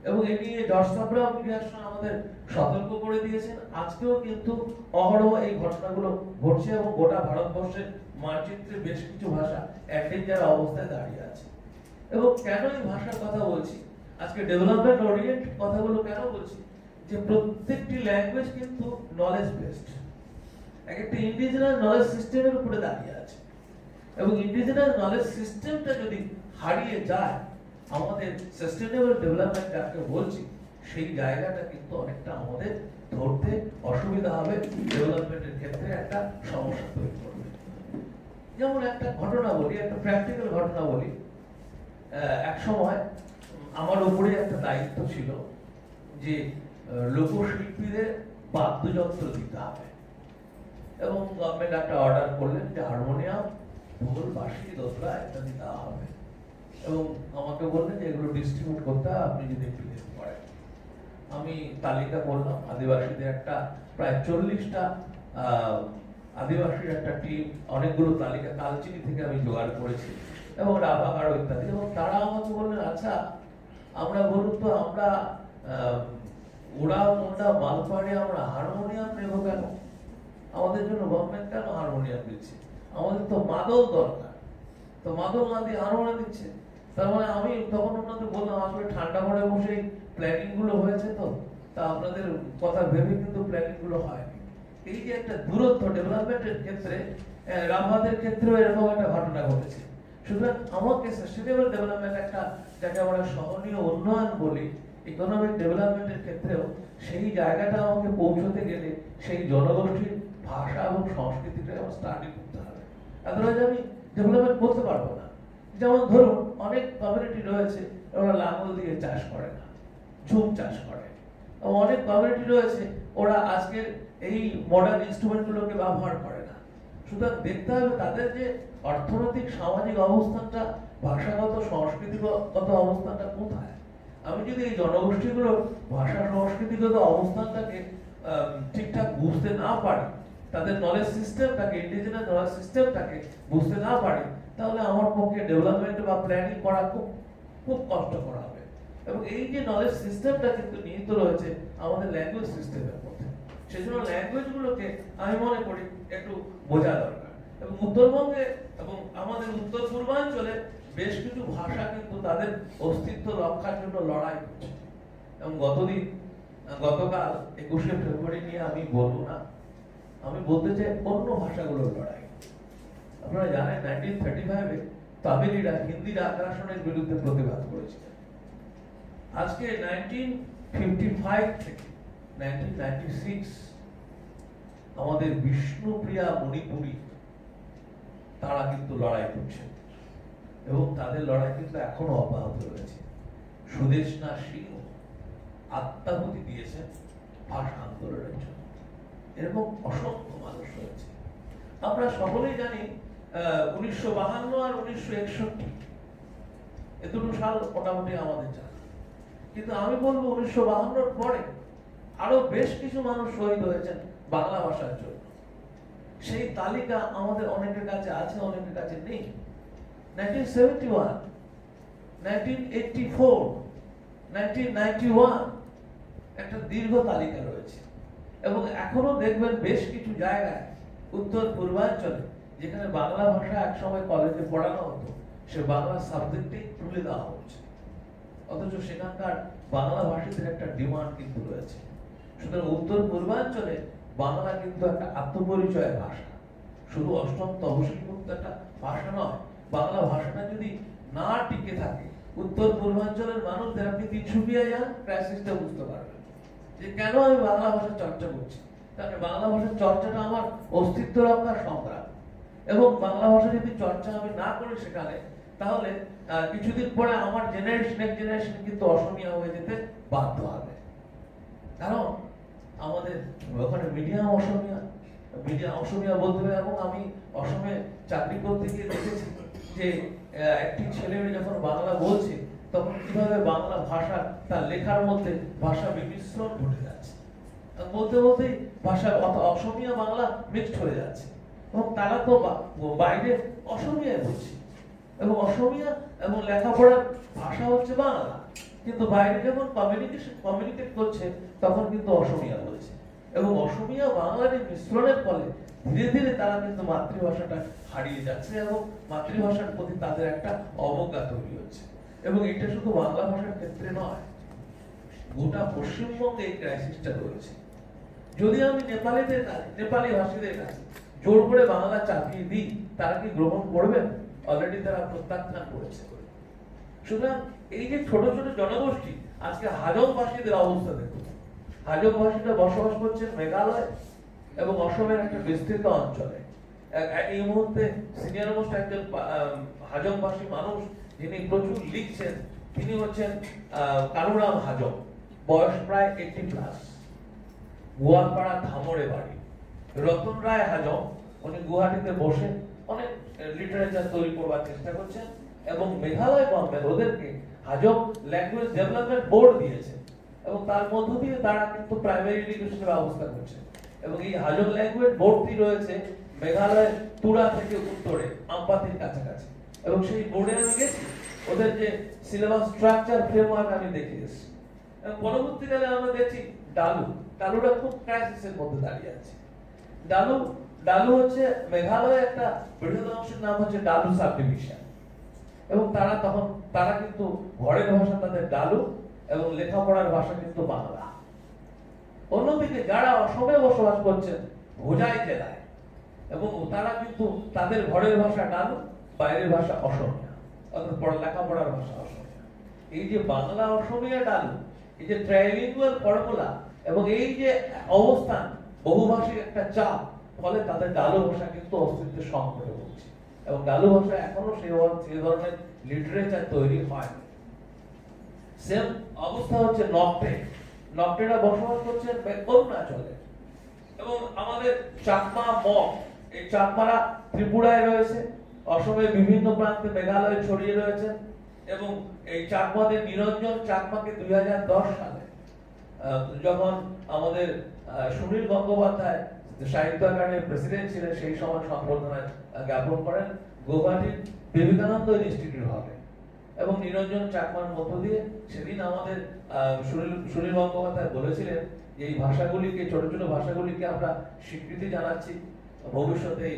এবং এ নিয়ে জর্জ সাবরাও মিডিয়াশন আমাদের সতর্ক করে দিয়েছেন। আজকেও কিন্তু অহরহ এই ঘটনাগুলো ঘটছে, এবং গোটা ভারতবর্ষের মানচিত্রে বেশ কিছু ভাষা এন্ডেঞ্জার অবস্থায় দাঁড়িয়ে আছে। এবং কেন এই ভাষার কথা বলছি, আজকে ডেভেলপমেন্ট ওরিয়েন্ট কথাগুলো কেন বলছি, যে প্রত্যেকটি ল্যাঙ্গুয়েজ কিন্তু নলেজ বেসড, একটা ইন্ডিজিনাস নলেজ সিস্টেমের উপরে দাঁড়িয়ে আছে। এবং ইন্ডিজিনাস নলেজ সিস্টেমটা যদি হারিয়ে যায়, আমাদের সাস্টেনেবল ডেভেলপমেন্ট যাকে বলছি, সেই জায়গাটা কিন্তু অনেকটা আমাদের ধরতে অসুবিধা হবে, ডেভেলপমেন্টের ক্ষেত্রে একটা সমস্যা তৈরি করবে। যেমন একটা ঘটনা বলি, একটা প্র্যাকটিক্যাল ঘটনা বলি। এক সময় আমার উপরে একটা দায়িত্ব ছিল যে লোকশিল্পীদের বাদ্যযন্ত্র দিতে হবে, এবং গভর্নমেন্ট একটা অর্ডার করলেন যে হারমোনিয়াম, ঢোল, বাঁশি, দোতরা ইত্যাদি দেওয়া হবে, এবং আমাকে বললেন যে এগুলো ডিস্ট্রিবিউট করতে হবে, আপনি যদি একটু হেল্প করেন। আমি তালিকা করলাম, আদিবাসীদের একটা প্রায় 40টা আদিবাসীর একটা টিম, অনেকগুলো তালিকা কালচিনি থেকে আমি জোগাড় করেছি, এবং রাভা আরো ইত্যাদি। এবং তারা আমাকে বললেন, আচ্ছা আমরা বলুন তো, আমরা ওরা মোটা মালপাড়ে আমরা হারমোনিয়াম নেবো কেন? আমাদের জন্য গভর্নমেন্ট কেন হারমোনিয়াম দিচ্ছে? আমাদের তো মাদল দরকার, তো মাদক না দিয়ে আরো ওরা দিচ্ছে। তার মানে আমি তখন ওনাদের বললাম আসলে ঠান্ডা ঘরে বসে প্ল্যানিং গুলো হয়েছে, তো তা আপনাদের কথা ভেবে কিন্তু প্ল্যানিং গুলো হয়নি। এই যে একটা দূরত্ব ডেভেলপমেন্টের ক্ষেত্রে, রামবাদের ক্ষেত্রেও এরকম একটা ঘটনা ঘটেছে। সুতরাং আমাকে সাস্টেনেবল ডেভেলপমেন্ট একটা, যাকে আমরা সহনীয় উন্নয়ন বলি, ইকোনমিক ডেভেলপমেন্টের ক্ষেত্রেও সেই জায়গাটা আমাকে পৌঁছতে গেলে সেই জনগোষ্ঠীর ভাষা এবং সংস্কৃতিটা আমার স্টাডি করতে হবে, আদারওয়াইজ আমি ডেভেলপমেন্ট করতে পারবো না। যেমন ধরুন অনেক কমিউনিটি রয়েছে ওরা লাঙ্গল দিয়ে চাষ করে না, ঝুম চাষ করে। অনেক কমিউনিটি রয়েছে ওরা আজকের এই মডার্ন ইনস্ট্রুমেন্ট গুলোকে ব্যবহার করে না। সুতরাং দেখতে হবে তাদের যে অর্থনৈতিক সামাজিক অবস্থানটা, ভাষাগত সংস্কৃতিগত অবস্থানটা কোথায়। আমি যদি এই জনগোষ্ঠীগুলোর ভাষা সংস্কৃতিগত অবস্থানটাকে ঠিকঠাক বুঝতে না পারি, তাদের নলেজ সিস্টেমটাকে, ইন্ডিজিনাস নলেজ সিস্টেমটাকে বুঝতে না পারি, তাহলে আমার পক্ষে ডেভেলপমেন্ট বা প্ল্যানিং করা খুব খুব কষ্টকর হবে। এবং এই যে নলেজ সিস্টেমটা কিন্তু নিহিত রয়েছে আমাদের ল্যাঙ্গুয়েজ সিস্টেমের মধ্যে, সেই জন্য ল্যাঙ্গুয়েজ গুলোকে আমি মনে করি একটু বোঝা দরকার। এবং উত্তরবঙ্গে এবং আমাদের উত্তর পূর্বাঞ্চলে বেশ কিছু ভাষা কিন্তু তাদের অস্তিত্ব রক্ষার জন্য লড়াই করছে। এবং গতকাল 21শে ফেব্রুয়ারি নিয়ে আমি বলবো না, আমি বলতে চাই অন্য ভাষাগুলোর লড়াই। আপনারা জানেন 1935-এ তামিলিরা হিন্দির আগ্রাসনের বিরুদ্ধে প্রতিবাদ করেছিলেন। আজকে 1955 থেকে 1996 আমাদের বিষ্ণুপ্রিয়া মণিপুরী তারা কিন্তু লড়াই করছেন এবং তাদের লড়াই কিন্তু এখনো অব্যাহত রয়েছে। সুদেশনা সিংহ আত্মাহুতি দিয়েছেন ভাষা আন্দোলনের জন্য। এরকম অসংখ্য মানুষ রয়েছে। আমরা সকলেই জানি 1952 আর 1961 এ দুটো সাল মোটামুটি আমাদের জানা, কিন্তু আমি বলবো 1952-র পরে আরো বেশ কিছু মানুষ শহীদ হয়েছেন বাংলা ভাষার জন্য। সেই তালিকা আমাদের অনেকের কাছে আছে, অনেকের কাছে নেই। 1971, 1984, 1991 একটা দীর্ঘ তালিকা রয়েছে। এবং এখনো দেখবেন বেশ কিছু জায়গায় উত্তর পূর্বাঞ্চলে যেখানে বাংলা ভাষা একসময় কলেজে পড়ানো হতো, সে বাংলা সাবজেক্টেই তুলে দেওয়া হচ্ছে, অথচ সেখানকার বাংলা ভাষীদের একটা ডিমান্ড কিন্তু রয়েছে। সুতরাং উত্তর পূর্বাঞ্চলে বাংলা কিন্তু একটা আত্মপরিচয়ের ভাষা, শুধু অষ্টম তহসিলভুক্ত একটা ভাষা নয়। বাংলা ভাষাটা যদি না টিকে থাকে, উত্তর পূর্বাঞ্চলের মানুষদের, আপনি তিনসুকিয়া যান, ক্রাইসিসটা বুঝতে পারবেন যে কেন আমি বাংলা ভাষা চর্চা করছি। কারণ বাংলা ভাষার চর্চাটা আমার অস্তিত্ব রক্ষার সংগ্রাম। এবং বাংলা ভাষা যদি চর্চা আমি না করি সেখানে, তাহলে কিছুদিন পরে আমার জেনারেশন, নেক্সট জেনারেশন কিন্তু অসমীয়া হয়ে যেতে বাধ্য হবে। কারণ আমাদের ওখানে মিডিয়াম অসমীয়া বলতে হবে। এবং আমি অসমে চাকরি করতে গিয়ে দেখেছি যে একটি ছেলে যখন বাংলা বলছে তখন কিভাবে বাংলা ভাষা তার লেখার মধ্যে ভাষা বিমিশ্রণ ঘটে যাচ্ছে, বলতে বলতেই ভাষা অসমীয়া বাংলা মিক্সড হয়ে যাচ্ছে। এবং তারা তো বাইরে অসমীয়ায় বলছে, এবং অসমীয়া এবং লেখাপড়ার ভাষা হচ্ছে বাংলা, কিন্তু বাইরে যখন কমিউনিকেট করছে তখন কিন্তু অসমীয়া বলছে। এবং অসমীয়া বাংলার এই মিশ্রণের ফলে ধীরে ধীরে তারা কিন্তু মাতৃভাষাটা হারিয়ে যাচ্ছে এবং মাতৃভাষার প্রতি তাদের একটা অবজ্ঞা তৈরি হচ্ছে। এবং এটা শুধু বাংলা ভাষার ক্ষেত্রে নয়, গোটা পশ্চিমবঙ্গে এই ক্রাইসিসটা রয়েছে। যদি আমি নেপালি ভাষীদের কাছে জোর করে বাংলা চাপিয়ে দিই, তারা কি গ্রহণ করবেন? অলরেডি তারা প্রত্যাখ্যান করেছে। সুতরাং এই যে ছোট ছোট জনগোষ্ঠী, আজকে হাজং ভাষীদের অবস্থা দেখুন। হাজং ভাষীরা বসবাস করছেন মেঘালয় এবং অসমের একটা বিস্তৃত অঞ্চলে। এই মুহূর্তে সিনিয়র মোস্ট একজন হাজং ভাষী মানুষ যিনি প্রচুর লিখছেন, তিনি হচ্ছেন কানুরাম হাজং, বয়স প্রায় 80+, গোয়ালপাড়া ধামরে বাড়ি। রতন রায় হাজং, উনি গুয়াহাটিতে বসে অনেক লিটারেচার তৈরি করবার চেষ্টা করছেন এবং মেঘালয় গভর্নমেন্ট ওদেরকে হাজং ল্যাঙ্গুয়েজ ডেভেলপমেন্ট বোর্ড দিয়েছে এবং তার মধ্য দিয়ে তারা কিন্তু প্রাইমারি এডুকেশনের ব্যবস্থা করছে। এবং এই হাজং ল্যাঙ্গুয়েজ বোর্ডটি রয়েছে মেঘালয়ের তুরা থেকে উত্তরে আমপাতির কাছাকাছি। এবং সেই বোর্ডে আমি গেছি, ওদের যে সিলেবাস স্ট্রাকচার ফ্রেমওয়ার্ক আমি দেখে এসেছি। এবং পরবর্তীকালে আমরা দেখছি ডালুরা খুব ক্রাইসিসের মধ্যে দাঁড়িয়ে আছে। ডালু হচ্ছে মেঘালয় একটা বৃহৎ অংশের নাম হচ্ছে ডালু সাব ডিভিশন। তারা কিন্তু ঘরের ভাষা তাদের ডালু এবং লেখাপড়ার ভাষা কিন্তু বাংলা। অন্যদিকে যারা অসমে বসবাস করছেন হোজাই জেলায়, এবং তারা কিন্তু তাদের ঘরের ভাষা ডালু, বাইরের ভাষা অসমীয়া, অর্থাৎ লেখাপড়ার ভাষা অসমীয়া। এই যে বাংলা অসমীয়া ডালু, এই যে ট্রাইলিঙ্গুয়াল ফর্মুলা এবং এই যে অবস্থান বহুভাষিক একটা চাপ, ফলে তাদের ডালু ভাষা কিন্তু অস্তিত্বের সংকটে ভুগছে এবং ডালু ভাষা এখনো সেই ধরনের লিটারেচার তৈরি হয়নি। সেম অবস্থা হচ্ছে নকটেরা বসবাস করছেন অরুণাচলে, এবং আমাদের চাকমা মগ, এই চাকমারা ত্রিপুরায় রয়েছে, অসমের বিভিন্ন প্রান্তে মেঘালয়ে ছড়িয়ে রয়েছে, এবং এই চাকমাদের নিরঞ্জন চাকমাকে 2010 সালে যখন আমাদের সুনীল গঙ্গোপাধ্যায় সাহিত্য একাডেমির প্রেসিডেন্ট ছিলেন, সেই সময় সম্বর্ধনা জ্ঞাপন করেন বিবেকানন্দ ইনস্টিটিউট হলে, এবং নিরঞ্জন চাকমার মধ্য দিয়ে সেদিন আমাদের সুনীল গঙ্গোপাধ্যায় বলেছিলেন যে এই ভাষাগুলিকে, ছোট ছোট ভাষাগুলিকে আমরা স্বীকৃতি জানাচ্ছি, ভবিষ্যতে এই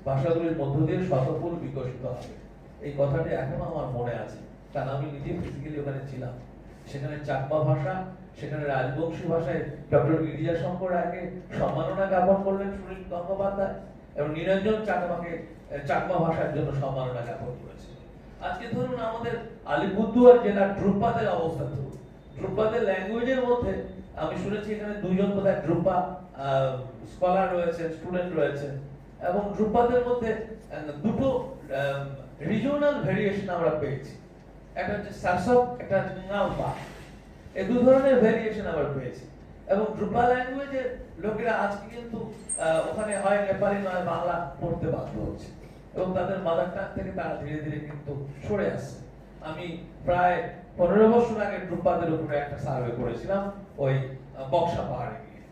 ভাষাগুলির মধ্য দিয়ে শতফুল বিকশিত হবে। এই কথাটি এখনো আমার মনে আছে, কারণ আমি নিজে ফিজিক্যালি ওখানে ছিলাম। সেখানে চাকমা ভাষা, সেখানে রাজবংশী ভাষায় ডক্টর গিরিজা শঙ্কর রায়কে সম্মাননা জ্ঞাপন করলেন সুনীল গঙ্গোপাধ্যায়, এবং নিরঞ্জন চাকমাকে চাকমা ভাষার জন্য সম্মাননা জ্ঞাপন করেছে। আজকে ধরুন আমাদের আলিপুরদুয়ার জেলার ড্রুপাদের অবস্থা, ড্রুপাদের ল্যাঙ্গুয়েজের মধ্যে আমি শুনেছি এখানে দুজন বোধহয় ড্রুপা স্কলার রয়েছেন, স্টুডেন্ট রয়েছেন, এবং ড্রুপাদের মধ্যে দুটো রিজিওনাল ভেরিয়েশন আমরা পেয়েছি, একটা হচ্ছে সাসক, একটা হচ্ছে নালপা। এই দু ধরনের ভেরিয়েশন আমরা পেয়েছি, এবং ড্রুপা ল্যাঙ্গুয়েজের লোকেরা আজকে কিন্তু ওখানে হয় নেপালি নয় বাংলা পড়তে বাধ্য হচ্ছে, এবং তাদের মাদার টাং থেকে তারা ধীরে ধীরে কিন্তু সরে আসছে। আমি প্রায় 15 বছর আগে ড্রুপাদের উপরে একটা সার্ভে করেছিলাম ওই বক্সা পাহাড়ে গিয়ে।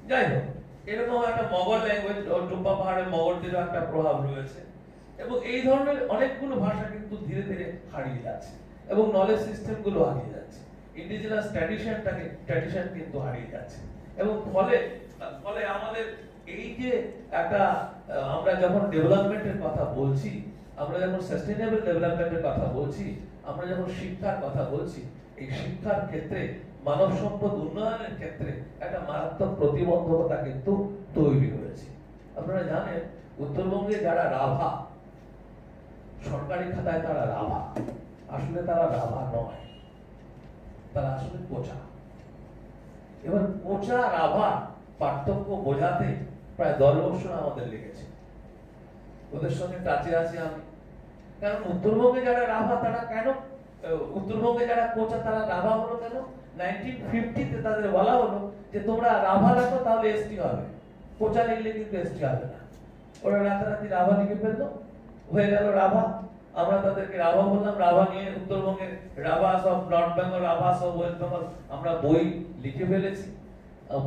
যাই হোক, এরকম একটা মগল ল্যাঙ্গুয়েজ, ড্রুপা পাহাড়ে মগলদেরও একটা প্রভাব রয়েছে, এবং এই ধরনের অনেকগুলো ভাষা কিন্তু ধীরে ধীরে হারিয়ে যাচ্ছে, এবং নলেজ সিস্টেম গুলো হারিয়ে যাচ্ছে, ইন্ডিজিনাস ট্র্যাডিশন কিন্তু হারিয়ে যাচ্ছে, এবং ফলে আমাদের এই যে একটা আমরা যখন ডেভেলপমেন্টের কথা বলছি, আমরা যখন সাস্টেইনেবল ডেভেলপমেন্টের কথা বলছি, আমরা যখন শিক্ষার কথা বলছি, এই শিক্ষার ক্ষেত্রে মানব সম্পদ উন্নয়নের ক্ষেত্রে একটা মারাত্মক প্রতিবন্ধকতা কিন্তু তৈরি হয়েছে। আপনারা জানেন উত্তরবঙ্গে যারা রাভা, সরকারি খাতায় তারা রাভা, আসলে তারা রাভা নয়, তারা আসলে কোচা। এবার কোচা রাভা পার্থক্য বোঝাতে প্রায় 10 বছর আমাদের লেগেছে। ওদের সঙ্গে টাচে আছি আমি, কারণ উত্তরবঙ্গে যারা রাভা তারা কেন, উত্তরবঙ্গে যারা কোচা তারা রাভা হলো কেন? 1950-তে তাদের বলা হলো যে তোমরা রাভা রাখো তাহলে এসটি হবে, কোচা লিখলে কিন্তু এসটি হবে না। ওরা রাতারাতি রাভা লিখে ফেললো, হয়ে গেল রাভা। আমরা তাদেরকে রাভা বললাম, রাভা নিয়ে উত্তরবঙ্গের Rabhas of north Bengal, Rabhas of west Bengal আমরা বই লিখে ফেলেছি,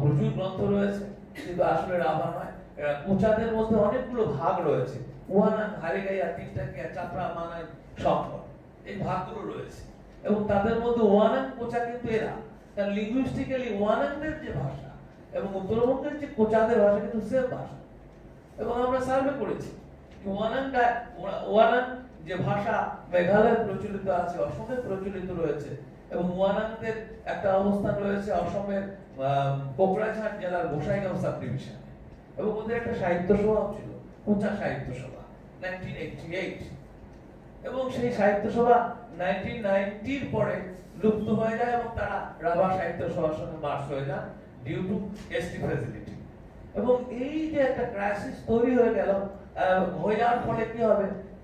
প্রচুর গ্রন্থ রয়েছে, কিন্তু আসলে রাভা নয়। কোচাদের মধ্যে অনেকগুলো ভাগ রয়েছে, ওয়ানাং, হারিগাইয়া, তিনটাকিয়া, চাপড়া, মানাই, শঙ্কর, এই ভাগগুলো রয়েছে, এবং তাদের মধ্যে ওয়ানাং কোচা কিন্তু এরা, কারণ লিঙ্গুইস্টিক্যালি ওয়ানাংদের যে ভাষা এবং উত্তরবঙ্গের যে কোচাদের ভাষা কিন্তু সেম ভাষা। এবং আমরা সার্ভে করেছি ওয়ানাং যে ভাষা মেঘালয়ে প্রচলিত আছে, অসমে প্রচলিত রয়েছে, এবং ওয়ানাংদের একটা অবস্থান রয়েছে অসমের কোকরাঝাড় জেলার গোসাইগাঁও সাব ডিভিশন, এবং ওদের একটা সাহিত্য সভা ছিল, কোচা সাহিত্য সভা 1988, এবং সেই সাহিত্য সভা 1990-র পরে লুপ্ত হয়ে যায়, এবং তারা রাভা সাহিত্য সভার সঙ্গে মার্জ হয়ে যায় ডিউ টু এসটি ফ্যাসিলিটি। এবং এই যে একটা ক্রাইসিস তৈরি হয়ে গেল, হয়ে যাওয়ার ফলে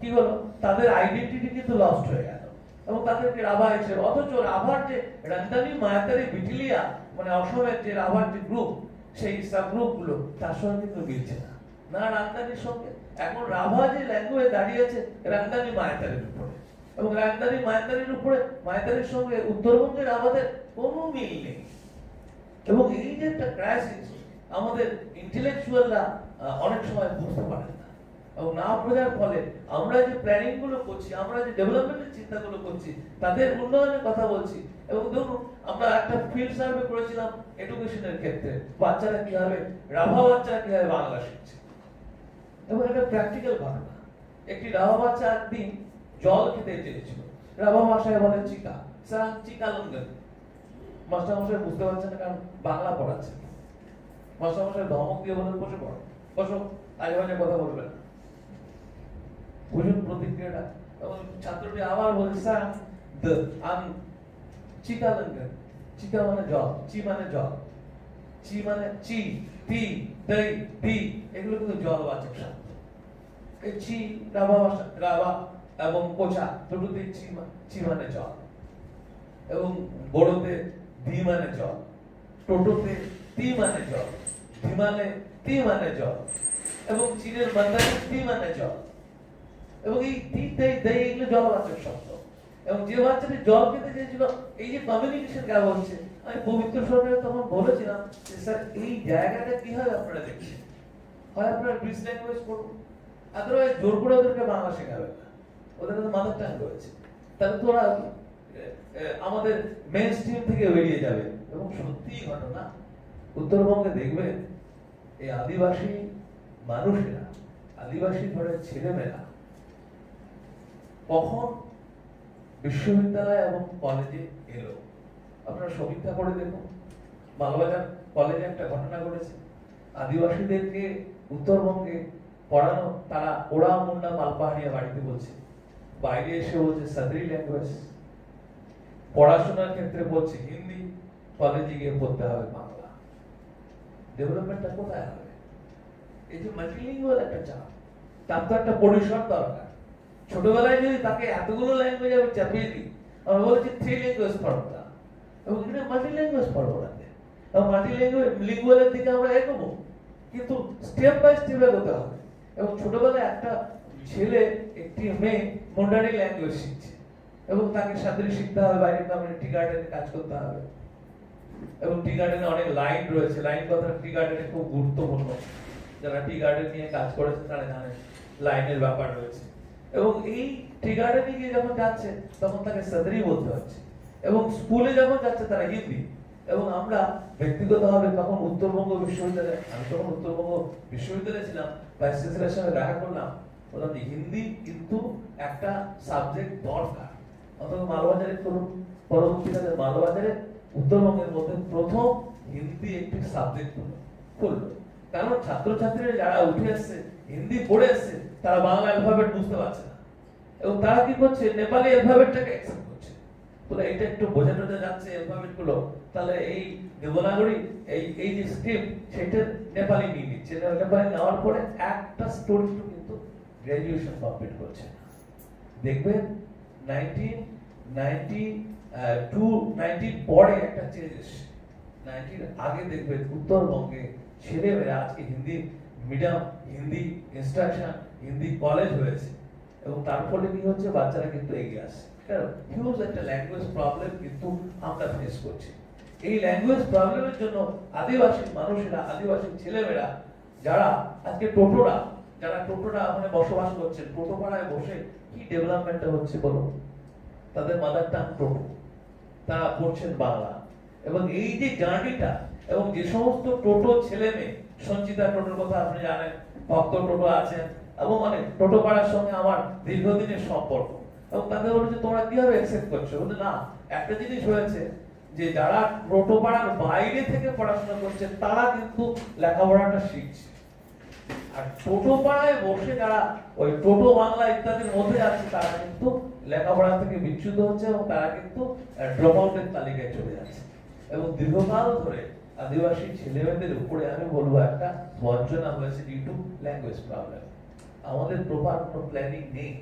কি হলো, তাদের আইডেন্টিটি কিন্তু লস্ট হয়ে গেল, এবং তাদেরকে রাভা হিসেবে, অথচ রাভার যে রান্দানি মায়াতারি বিটিলিয়া, মানে অসমের যে রাভার যে গ্রুপ, সেই সাব গ্রুপ গুলো তার সঙ্গে কিন্তু মিলছে না রান্দানির সঙ্গে। এখন রাভা যে ল্যাঙ্গুয়েজ দাঁড়িয়েছে রান্দানি মায়াতারির উপরে, এবং রান্দানি মায়াতারির উপরে, মায়াতারির সঙ্গে উত্তরবঙ্গের রাভাদের কোনো মিল নেই। এবং এই যে একটা ক্রাইসিস আমাদের ইন্টেলেকচুয়ালরা অনেক সময় বুঝতে পারে না, এবং না বোঝার ফলে আমরা যে প্ল্যানিং গুলো করছি, আমরা যে ডেভেলপমেন্টের চিন্তাগুলো করছি, তাদের উন্নয়নের কথা বলছি। এবং দেখুন, আমরা একটা ফিল্ড সার্ভে করেছিলাম এডুকেশনের ক্ষেত্রে, বাচ্চারা কিভাবে, রাভা বাচ্চারা কিভাবে বাংলা শিখছে, এবং একটা প্র্যাকটিক্যাল ঘটনা। একটি রাভা বাচ্চা একদিন জল খেতে চেয়েছিল। রাভা ভাষায় বলে চিকা, স্যার চিকা লঙ্গন। মাস্টারমশাই বুঝতে পারছেন না, কারণ বাংলা পড়াচ্ছে। মাস্টারমশাই ধমক দিয়ে বলেন বসে পড়ো, বসো, আজে বাজে কথা বলবেন না। বুঝুন প্রতিক্রিয়াটা। এবং ছাত্রটি আবার বলছে, স্যার আমি চিকা লঙ্গন। চিকা মানে জল, চি মানে জল, চি মানে চি, তি, দই, দি, এগুলো কিন্তু জলবাচক শব্দ। এই চি রাভা ভাষা, রাভা এবং কোচা দুটোতে চি মানে জল, এবং বড়োতে দি মানে জল, টোটোতে তি মানে জল, ধীমালে তি মানে জল, এবং চীনের বান্দারে তি মানে জল। এবং এই তি, দই, দই এগুলো জলবাচক শব্দ। এবং যে বাচ্চাটি জল খেতে চেয়েছিল, এই যে কমিউনিকেশন গেল হচ্ছে, আমি পবিত্র সরকারে তখন বলেছিলাম যে স্যার এই জায়গাটা কি হয় আপনারা দেখছেন, হয় আপনারা গ্রিস ল্যাঙ্গুয়েজ করুন, আদারওয়াইজ জোর করে ওদেরকে বাংলা শেখাবেন না, ওদের তো মাদার টাং রয়েছে, তাহলে তো ওরা আমাদের মেইন স্ট্রিম থেকে বেরিয়ে যাবে। এবং সত্যি ঘটনা, উত্তরবঙ্গে দেখবেন এই আদিবাসী মানুষেরা, আদিবাসী ঘরের ছেলেমেয়েরা কখন বিশ্ববিদ্যালয় এবং কলেজে এলো, আপনারা সমীক্ষা করে দেখুন। মালবাজার কলেজে একটা ঘটনা ঘটেছে, আদিবাসীদেরকে উত্তরবঙ্গে পড়ানো, তারা ওরা মুন্ডা মালপাহাড়িয়া বাড়িতে বলছে, বাইরে এসে বলছে সাদরি ল্যাঙ্গুয়েজ, পড়াশোনার ক্ষেত্রে বলছে হিন্দি, কলেজে গিয়ে পড়তে হবে বাংলা। ডেভেলপমেন্টটা কোথায় হবে? এই যে মাল্টিলিঙ্গুয়াল একটা চাপ, তার তো একটা পরিসর দরকার। ছোটবেলায় যদি তাকে এতগুলো ল্যাঙ্গুয়েজ আমি চাপিয়ে দিই, আমরা বলেছি 3 ল্যাঙ্গুয়েজ ফর্মুলা, এবং এখানে মাল্টি ল্যাঙ্গুয়েজ ফর্মুলা, এবং মাল্টি লিঙ্গুয়ালের দিকে আমরা এগোবো, কিন্তু স্টেপ বাই স্টেপ এগোতে হবে। এবং ছোটবেলায় একটা ছেলে, একটি মেয়ে মুন্ডারি ল্যাঙ্গুয়েজ শিখছে, এবং তাকে সাদরি শিখতে হবে, বাইরে কমিউনিটি গার্ডেনে কাজ করতে হবে, এবং টি গার্ডেনে অনেক লাইন রয়েছে। লাইন কথাটা টি গার্ডেনে খুব গুরুত্বপূর্ণ, যারা টি গার্ডেন নিয়ে কাজ করেছে তারা জানেন লাইনের ব্যাপার রয়েছে। এবং এই টি গার্ডেনে গিয়ে যখন যাচ্ছে তখন তাকে সাদরি বলতে হচ্ছে, এবং স্কুলে যখন যাচ্ছে তারা হিন্দি। এবং আমরা ব্যক্তিগতভাবে তখন উত্তরবঙ্গ বিশ্ববিদ্যালয়ে, আমি তখন উত্তরবঙ্গ বিশ্ববিদ্যালয়ে ছিলাম, ভাইস চ্যান্সেলরের সঙ্গে দেখা করলাম, বললাম যে হিন্দি কিন্তু একটা সাবজেক্ট দরকার। অন্তত মালবাজারে করুন, পরবর্তীকালে মালবাজারে উত্তরবঙ্গের মধ্যে প্রথম হিন্দি একটি সাবজেক্ট করলো, কারণ ছাত্রছাত্রীরা যারা উঠে আসছে হিন্দি পড়ে আসছে, তারা বাংলা অ্যালফাবেট বুঝতে পারছে না, এবং তারা কি করছে নেপালি অ্যালফাবেটটাকে অ্যাকসেপ্ট করছে। তাহলে এটা একটু বোঝা টোঝা যাচ্ছে অ্যালফাবেট গুলো, তাহলে এই দেবনাগরী এই যে স্ক্রিপ্ট সেটা নেপালি নিয়ে নিচ্ছে, নেপালি নেওয়ার পরে একটা স্টুডেন্ট কিন্তু গ্রাজুয়েশন কমপ্লিট করছে। দেখবেন 1992 পরে একটা চেঞ্জ এসেছে। 90 আগে দেখবেন উত্তরবঙ্গে ছেলেমেয়েরা আজকে Hindi medium, Hindi instruction, Hindi college হয়েছে, এবং তার ফলে কি হচ্ছে, বাচ্চারা কিন্তু এগিয়ে আসছে। কারণ হিউজ একটা ল্যাঙ্গুয়েজ প্রবলেম কিন্তু আমরা ফেস করছি। এই ল্যাঙ্গুয়েজ প্রবলেমের জন্য আদিবাসী মানুষেরা, আদিবাসী ছেলেমেয়েরা যারা আজকে যারা টোটোরা ওখানে বসবাস করছেন, টোটো পাড়ায় বসে কি ডেভেলপমেন্টটা হচ্ছে বলো, তাদের মাদার টাং টোটো, তারা পড়ছেন বাংলা। এবং এই যে জার্নিটা, এবং যে সমস্ত টোটো ছেলে মেয়ে, সঞ্চিতা টোটোর কথা আপনি জানেন, ভক্ত টোটো আছেন, এবং অনেক টোটো পাড়ার সঙ্গে আমার দীর্ঘদিনের সম্পর্ক, এবং তাদের বলেছে তোমরা কিভাবে অ্যাকসেপ্ট করছো, বলে না, একটা জিনিস হয়েছে যে যারা টোটো পাড়ার বাইরে থেকে পড়াশোনা করছে তারা কিন্তু লেখাপড়াটা শিখছে, আর টোটো পাড়ায় বসে যারা ওই টোটো বাংলা ইত্যাদির মধ্যে আছে তারা কিন্তু লেখাপড়া থেকে বিচ্যুত হচ্ছে, এবং তারা কিন্তু ড্রপ আউটের তালিকায় চলে যাচ্ছে। এবং দীর্ঘকাল ধরে আদিবাসী ছেলেমেয়েদের উপরে আমি বলবো একটা বঞ্চনা হয়েছে ডিউ টু ল্যাঙ্গুয়েজ প্রবলেম। আমাদের প্রপার কোনো প্ল্যানিং নেই,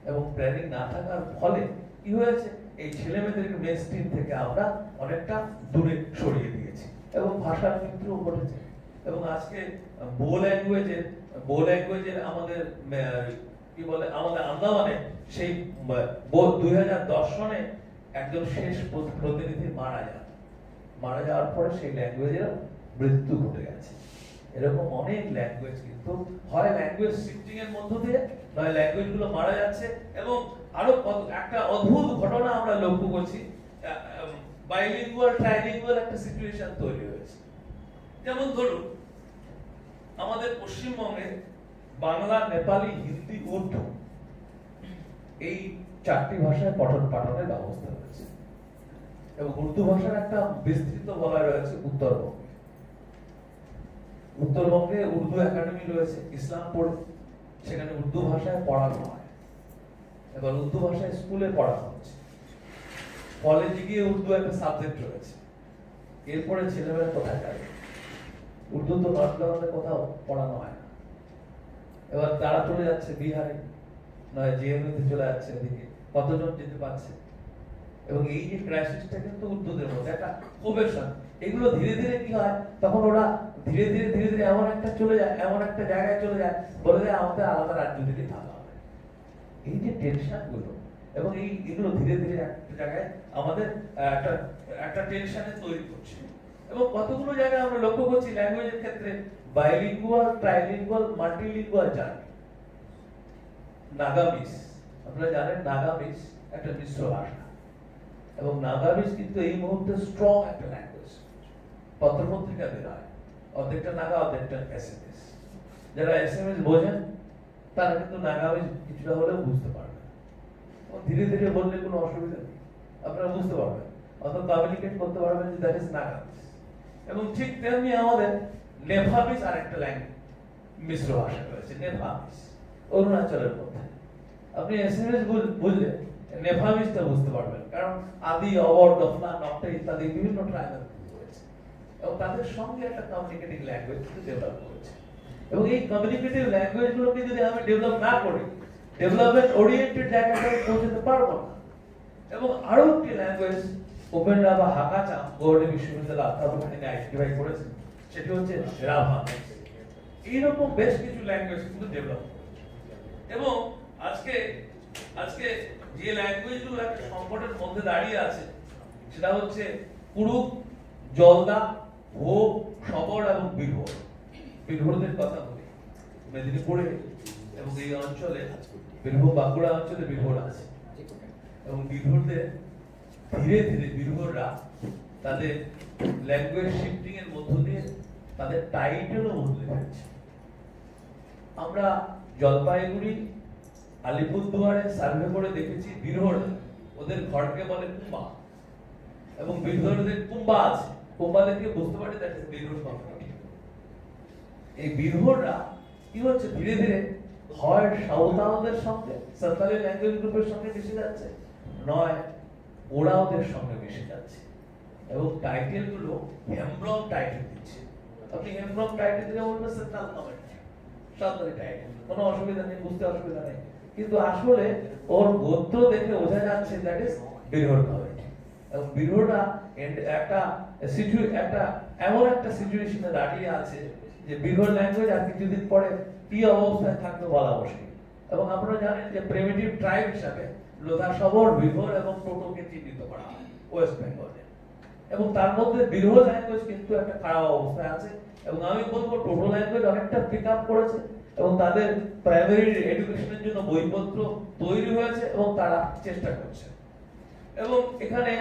এবং প্ল্যানিং না থাকার ফলে কি হয়েছে, এই ছেলেমেয়েদেরকে মেইন স্ট্রিম থেকে আমরা অনেকটা দূরে সরিয়ে দিয়েছি, এবং ভাষার মৃত্যুও ঘটেছে। এবং আজকে বো ল্যাঙ্গুয়েজের আমাদের কি বলে, আমাদের আন্দামানে সেই 2010 সনে একজন শেষ প্রতিনিধি মারা যাওয়ার পরে সেই ল্যাঙ্গুয়েজের মৃত্যু ঘটে গেছে। এরকম অনেক ল্যাঙ্গুয়েজ কিন্তু হয় ল্যাঙ্গুয়েজ শিফটিং এর মধ্য দিয়ে, নয় ল্যাঙ্গুয়েজ গুলো মারা যাচ্ছে। এবং আরো একটা অদ্ভুত ঘটনা আমরা লক্ষ্য করছি, বাইলিঙ্গুয়াল ট্রাইলিঙ্গুয়াল একটা সিচুয়েশন তৈরি হয়েছে। যেমন ধরুন আমাদের পশ্চিমবঙ্গে বাংলা, নেপালি, হিন্দি, উর্দু এই 4টি ভাষায় পঠন পাঠনের ব্যবস্থা রয়েছে এবং উর্দু ভাষার একটা বিস্তৃত বলয় রয়েছে উত্তরবঙ্গে। উত্তরবঙ্গে উর্দু একাডেমি রয়েছে, ইসলামপুর, সেখানে উর্দু ভাষায় পড়ানো হয়। এবার উর্দু ভাষায় স্কুলে পড়ানো হচ্ছে, কলেজে গিয়ে উর্দু একটা সাবজেক্ট রয়েছে। এরপরে ছেলেমেয়েরা কোথায় যাবে? উর্দু তো লকডাউনে কোথাও পড়ানো হয় না। এবার তারা চলে যাচ্ছে বিহারে, নয় জিএমইতে চলে যাচ্ছে, এদিকে কতজন যেতে পারছে। এবং এই যে ক্রাইসিসটা কিন্তু উর্দুদের মধ্যে একটা প্রবেশন, এগুলো ধীরে ধীরে কি হয়, তখন ওরা ধীরে ধীরে এমন একটা চলে যায়, এমন একটা জায়গায় চলে যায়, বলে যায় আমাদের আলাদা রাজ্য থেকে থাকা হবে। এই যে টেনশন গুলো এবং এগুলো ধীরে ধীরে একটা জায়গায় আমাদের একটা টেনশনে তৈরি করছে। এবং কতগুলো জায়গায় আমরা লক্ষ্য করছি ল্যাঙ্গুয়েজের ক্ষেত্রে বাইলিঙ্গুয়াল, ট্রাইলিঙ্গুয়াল, মাল্টিলিঙ্গুয়াল জার্নি। নাগামিস, আপনারা জানেন নাগামিস একটা মিশ্র ভাষা এবং নাগামিস কিন্তু এই মুহূর্তে স্ট্রং একটা ল্যাঙ্গুয়েজ। পত্রপত্রিকা বের হয়, অর্ধেকটা নাগা, অর্ধেকটা এসএমএস। যারা এসএমএস বোঝেন তারা কিন্তু নাগামিস কিছুটা হলেও বুঝতে পারবে, ধীরে ধীরে বললে কোনো অসুবিধা নেই, আপনারা বুঝতে পারবেন, অথবা কমিউনিকেট করতে পারবেন যে দ্যাট ইজ নাগামিস। এবং ঠিক তেমনি আমাদের নেভামিস আরেকটা ল্যাঙ্গুয়েজ মিশ্র ভাষা রয়েছে, নেভামিস, অরুণাচলের মধ্যে। আপনি এসএমএস বুঝলে নেভামিসটা বুঝতে পারবেন, কারণ আদি, অবর, দফনা, নকটা ইত্যাদি বিভিন্ন ট্রাইবাল রয়েছে এবং তাদের সঙ্গে একটা কমিউনিকেটিং ল্যাঙ্গুয়েজ ডেভেলপ করেছে। এবং এই কমিউনিকেটিভ ল্যাঙ্গুয়েজ গুলোকে যদি আমি ডেভেলপ না করি, ডেভেলপমেন্ট ওরিয়েন্টেড জায়গাটায় পৌঁছতে পারবো না। এবং আরো একটি ল্যাঙ্গুয়েজ উপেন্দ্রা বা হাকাচাম গৌড় বিশ্ববিদ্যালয় অধ্যাপক আইডেন্টিফাই করেছেন, সেটি হচ্ছে রাভা। এইরকম বেশ কিছু ল্যাঙ্গুয়েজ কিন্তু ডেভেলপ করেছে। এবং আজকে যে ল্যাঙ্গুয়েজ গুলো একটা সংকটের মধ্যে দাঁড়িয়ে আছে সেটা হচ্ছে কুড়ুক, জলদা, ভো, সবর এবং বীরভূম। বীরভূমদের কথা বলি, মেদিনীপুরে এবং এই অঞ্চলে বীরভূম, বাঁকুড়া অঞ্চলে বীরভূম আছে এবং বীরভূমদের ধীরে ধীরে বীরভূমরা তাদের ল্যাঙ্গুয়েজ শিফটিং এর মধ্য দিয়ে তাদের টাইটেলও বদলে ফেলছে। আমরা জলপাইগুড়ি, আলিপুরদুয়ারে সার্ভে করে দেখেছি বীরভূম ওদের ঘরকে বলে কুম্বা এবং বীরভূমদের কুম্বা আছে, কুম্বা দেখে বুঝতে পারি দ্যাট ইজ বীরভূম কমিউনিটি। এই বীরভূমরা কি হচ্ছে, ধীরে ধীরে হয় সাঁওতালদের সঙ্গে, সাঁওতালি ল্যাঙ্গুয়েজ গ্রুপের সঙ্গে মিশে যাচ্ছে, নয় ওরাওদের সঙ্গে মিশে যাচ্ছে এবং টাইটেল গুলো হেমব্রম টাইটেল দিচ্ছে। আপনি হেমব্রম টাইটেল দিলে বলবেন সাঁওতাল কমিউনিটি, সাঁওতালি টাইটেল, কোনো অসুবিধা নেই, বুঝতে অসুবিধা নেই, কিন্তু আসলে ওর গোত্র দেখে বোঝা যাচ্ছে দ্যাট ইজ বীরভূম কমিউনিটি। এবং বীরভূমরা একটা এমন একটা সিচুয়েশনে দাঁড়িয়ে আছে যে বীরভূম ল্যাঙ্গুয়েজ আর কিছুদিন পরে কি অবস্থায় থাকবে বলা মুশকিল। এবং আপনারা জানেন যে প্রিমিটিভ ট্রাইব হিসাবে লোধা, সবর, বীরভূম এবং টোটোকে চিহ্নিত করা হয় ওয়েস্ট বেঙ্গলে। এবং তার মধ্যে বীরভূম ল্যাঙ্গুয়েজ কিন্তু একটা খারাপ অবস্থায় আছে এবং আমি বলবো টোটো ল্যাঙ্গুয়েজ অনেকটা পিক আপ করেছে এবং তাদের প্রাইমারি এডুকেশনের জন্য বইপত্র তৈরি হয়েছে এবং তারা চেষ্টা করছে। এবং এখানে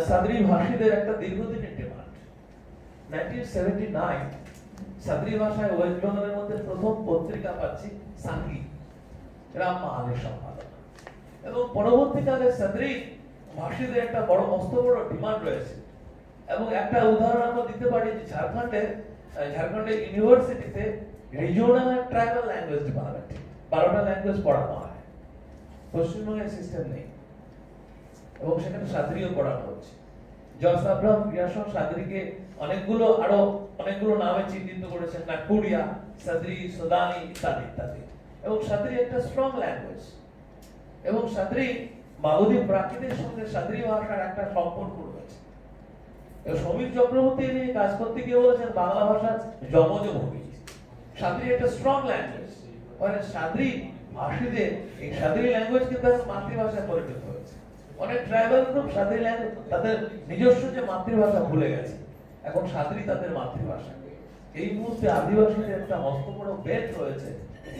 সাদরি ভাষীদের একটা দীর্ঘদিনের ডিমান্ড। 1979 সাদরি ভাষায় ওয়েস্ট বেঙ্গলের মধ্যে প্রথম পত্রিকা পাচ্ছি সাঙ্গি, গ্রাম মাহালের সম্পাদক। এবং পরবর্তীকালে সাদরি ভাষীদের একটা বড় মস্ত বড় ডিমান্ড রয়েছে। এবং একটা উদাহরণ আমরা দিতে পারি যে ঝাড়খণ্ডের ইউনিভার্সিটিতে regional and tribal language department 12টা ল্যাঙ্গুয়েজ পড়ানো হয়, পশ্চিমবঙ্গের সিস্টেম নেই এবং সেখানে সাদরিও পড়ানো হচ্ছে। জস আব্রাহাম ক্রিয়াসন সাদরিকে আরো অনেকগুলো নামে চিহ্নিত করেছেন, নাগপুরিয়া, সাদরি, সুদানি ইত্যাদি ইত্যাদি। এবং সাদরি একটা স্ট্রং ল্যাঙ্গুয়েজ এবং সাদরি মাগধী প্রাকৃতের সঙ্গে সাদরি ভাষার একটা সম্পর্ক রয়েছে। সমীর চক্রবর্তী নিয়ে কাজ করতে গিয়ে বলেছেন বাংলা ভাষার যমজ ভূমি। সাদরি একটা স্ট্রং ল্যাঙ্গুয়েজ, মানে সাদরি ভাষীদের এই সাদরি ল্যাঙ্গুয়েজ কিন্তু মাতৃভাষায় পরিণত হয়েছে। অনেক ট্রাইবাল গ্রুপ সাদরি ল্যাঙ্গুয়েজ তাদের নিজস্ব যে মাতৃভাষা ভুলে গেছে, এখন সাদরি তাদের মাতৃভাষা। এই মুহূর্তে আদিবাসীদের একটা মস্ত বড় বেল্ট রয়েছে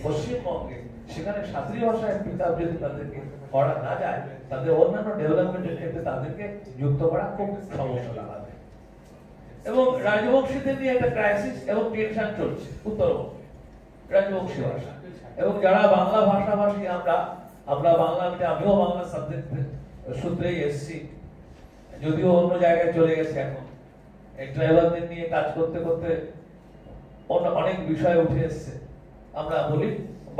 পশ্চিমবঙ্গে, সেখানে সাদরি ভাষায় পিক আপ যদি তাদেরকে করা না যায়, তাদের অন্যান্য ডেভেলপমেন্টের ক্ষেত্রে তাদেরকে যুক্ত করা খুব সমস্যা লাগাবে। এবং রাজবংশীদের নিয়ে একটা ক্রাইসিস এবং টেনশন চলছে উত্তরবঙ্গে, রাজবংশী ভাষা। এবং যারা বাংলা ভাষাভাষী আমরা আমরা বাংলা আমিও বাংলা সাবজেক্ট সূত্রেই এসেছি, যদিও অন্য জায়গায় চলে গেছে এখন। এই ট্রাইবালদের নিয়ে কাজ করতে করতে অনেক বিষয় উঠে এসছে। আমরা বলি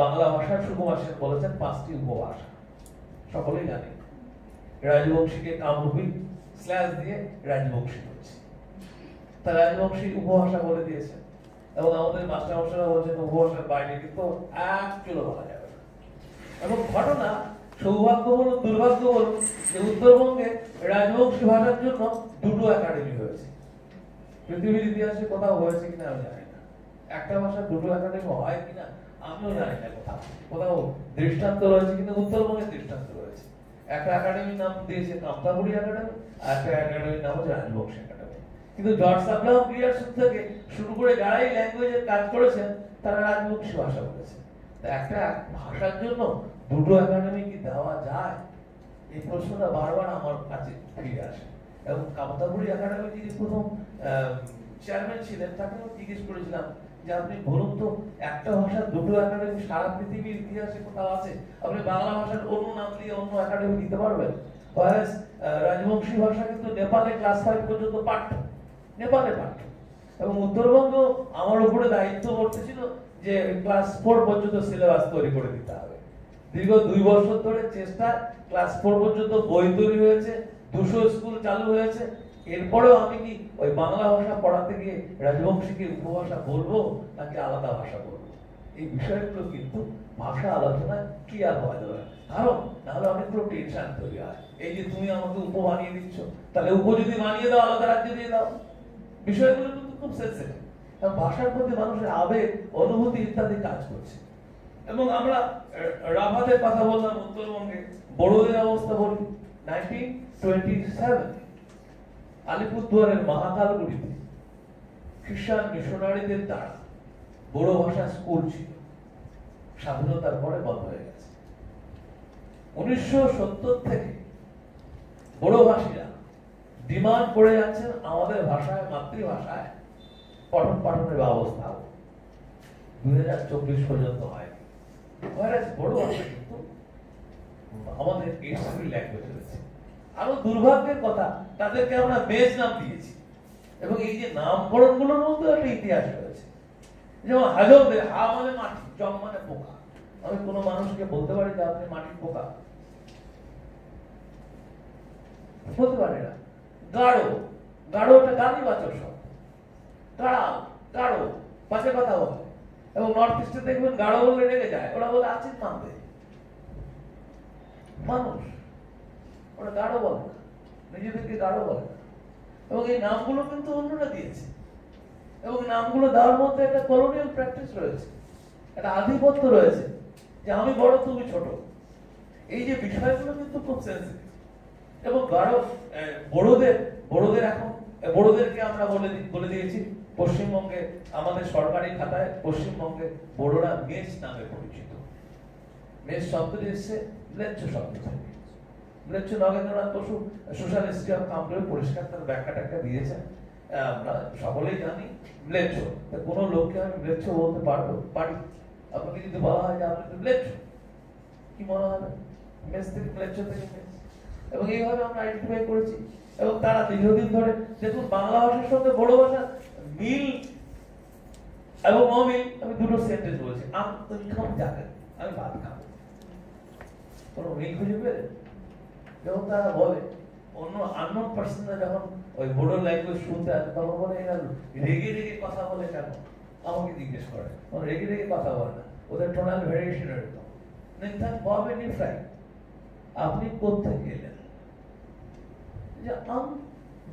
বাংলা ভাষার সুকুমার সেন বলেছেন 5টি উপভাষা, সকলেই জানি। রাজবংশীকে কামরূপী স্ল্যাশ দিয়ে রাজবংশী হচ্ছে, তা রাজবংশী উপভাষা বলে দিয়েছে। এবং আমাদের মাস্টারমশাইরা বলছেন উপভাষার বাইরে কিন্তু এক চুলো বলা যাবে না। এবং ঘটনা সৌভাগ্য বলুন দুর্ভাগ্য বলুন যে উত্তরবঙ্গে রাজবংশী ভাষার জন্য 2টো একাডেমি হয়েছে। পৃথিবীর ইতিহাসে কোথাও হয়েছে কিনা আমি জানি না, একটা ভাষার 2টো একাডেমি হয় কিনা আমিও জানি না, কোথাও দৃষ্টান্ত রয়েছে, কিন্তু উত্তরবঙ্গে দৃষ্টান্ত রয়েছে। একটা একাডেমির নাম দিয়েছে কামতাপুরী একাডেমি, আর একটা একাডেমির নাম হচ্ছে রাজবংশী একাডেমি। কিন্তু জর্জ সাবলাম পিয়ারসন থেকে শুরু করে যারাই ল্যাঙ্গুয়েজের কাজ করেছেন তারা রাজবংশী ভাষা বলেছে। একটা ভাষার জন্য 2টো একাডেমি কি দেওয়া যায়, এই প্রশ্নটা বারবার আমার কাছে ফিরে আসে। এবং কামতাপুরী একাডেমি যিনি প্রথম চেয়ারম্যান ছিলেন তাকে জিজ্ঞেস করেছিলাম যে আপনি বলুন তো একটা ভাষার 2টো একাডেমি সারা পৃথিবীর ইতিহাসে কোথাও আছে? আপনি বাংলা ভাষার অন্য নাম দিয়ে অন্য একাডেমি দিতে পারবেন? রাজবংশী ভাষা কিন্তু নেপালে ক্লাস 5 পর্যন্ত পাঠ্য, নেপালে পাঠ্য। এবং উত্তরবঙ্গ আমার উপরে দায়িত্ব বর্তেছিল যে ক্লাস 4 পর্যন্ত সিলেবাস তৈরি করে দিতে হবে। দীর্ঘ 2 বছর ধরে চেষ্টা, ক্লাস 4 পর্যন্ত বই তৈরি হয়েছে, 200 স্কুল চালু হয়েছে। এরপরেও আমি কি ওই বাংলা ভাষা পড়াতে গিয়ে রাজবংশীকে উপভাষা বলবো নাকি আলাদা ভাষা বলবো? এই বিষয়গুলো কিন্তু ভাষা আলোচনায় ক্লিয়ার হওয়া যাবে, কারণ নাহলে অনেকগুলো টেনশন তৈরি হয়। এই যে তুমি আমাকে উপ বানিয়ে দিচ্ছ, তাহলে উপ যদি বানিয়ে দাও আলাদা রাজ্য দিয়ে দাও। বিষয়গুলো কিন্তু খুব সেন্সিটিভ, কারণ ভাষার প্রতি মানুষের আবেগ, অনুভূতি ইত্যাদি কাজ করছে। এবং আমরা রাভাদের কথা বললাম, উত্তরবঙ্গে বড়দের অবস্থা বলি। 1927 আলিপুরদুয়ারের মহাকালগুড়িতে খ্রিস্টান মিশনারিদের দ্বারা বড় ভাষা স্কুল ছিল, স্বাধীনতার পরে বন্ধ হয়ে গেছে। 1970 থেকে বড় ভাষীরা ডিমান্ড করে যাচ্ছেন আমাদের ভাষায়, মাতৃভাষায় পঠন পাঠনের ব্যবস্থা 2024 পর্যন্ত হয়। বড় ভাষা কিন্তু আমাদের এসবি ল্যাঙ্গুয়েজ রয়েছে। আরো দুর্ভাগ্যের কথা, তাদেরকে আমরা বেশ নাম দিয়েছি। এবং এই যে নামকরণ গুলোর মধ্যে একটা ইতিহাস রয়েছে। যেমন হাজবদের হা মানে মাটি, জম মানে পোকা। আমি কোনো মানুষকে বলতে পারি যে আপনি মাটির পোকা? বলতে পারি না। গাঢ়, গাঢ় একটা গালিবাচক শব্দ। গাঢ়, গাঢ় বাজে কথা বলে। এবং নর্থ ইস্টে দেখবেন গাঢ় বলে রেগে যায়, ওরা বলে আচিত মানবে মানুষ, ওরা গাঢ় বলে না, নিজেদেরকে গাঢ় বলে না। এবং এই নামগুলো কিন্তু অন্যরা দিয়েছে। এবং নামগুলো দেওয়ার মধ্যে একটা কলোনিয়াল প্র্যাকটিস রয়েছে, একটা আধিপত্য রয়েছে যে আমি বড় তুমি ছোট। এই যে বিষয়গুলো কিন্তু খুব সেন্সিটিভ। এবং বড়দের এখন বড়দেরকে আমরা বলে দিয়েছি পশ্চিমবঙ্গে আমাদের সরকারি খাতায় পশ্চিমবঙ্গে বড়রা মেষ নামে পরিচিত। মেষ শব্দটি এসছে ম্লেচ্ছ শব্দ থেকে। ম্লেচ্ছ Nagendranath Basu social history of কামরূপে পরিষ্কার তার ব্যাখ্যাটাকে দিয়েছেন। আমরা সকলেই জানি ম্লেচ্ছ, কোনো লোককে আমি ম্লেচ্ছ বলতে পারি? আপনাকে যদি বলা হয় যে আপনি তো ম্লেচ্ছ, কি মনে হবে? মেষ থেকে ম্লেচ্ছ থেকে মেষ। এবং এইভাবে আমরা আইডেন্টিফাই করেছি। এবং তারা দীর্ঘদিন ধরে দেখুন বাংলা ভাষার সঙ্গে বড় ভাষার মিল এবং অমিল। আমি 2টো সেন্টেন্স বলেছি, তুমি খাও যাকে, আমি ভাত খাবো। কোনো মিল খুঁজে পেলে? যখন তারা বলে অন্য আননোন পার্সনরা যখন ওই বড় ল্যাঙ্গুয়েজ শুনতে আসে তখন বলে এরা রেগে রেগে কথা বলে কেন? আমাকে জিজ্ঞেস করে। রেগে রেগে কথা বলে না, ওদের টোনাল ভেরিয়েশন এরকম। বলবেন ফ্রাই, আপনি কোথেকে এলেন? যে আমি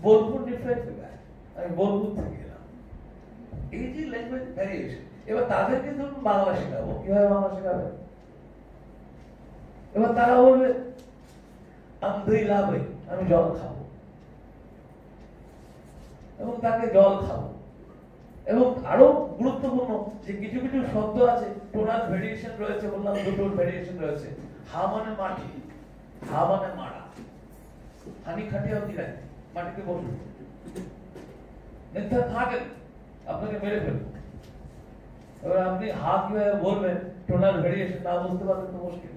বোলপুর ডিফারেন্ট গায়, আমি বোলপুর থেকে এলাম। এই যে ল্যাঙ্গুয়েজ ভ্যারিয়েশন। এবার তাদেরকে ধরুন বাংলা শেখাবো, কিভাবে বাংলা শেখাবে? এবার তারা বলবে আমি দই লাভে, আমি জল খাবো, এবং তাকে জল খাবো। এবং আরো গুরুত্বপূর্ণ যে কিছু কিছু শব্দ আছে টোনাল ভেরিয়েশন রয়েছে, বললাম 2টো ভেরিয়েশন রয়েছে। হা মানে মাটি, হা মানে মারা। হানি খাটিয়াও দিলেন, মাটিতে বসুন, নির্ধার থাকেন, আপনাকে মেরে ফেলবো। এবার আপনি হা কিভাবে বলবেন, টোনাল ভেরিয়েশন না বুঝতে পারবেন তো মুশকিল।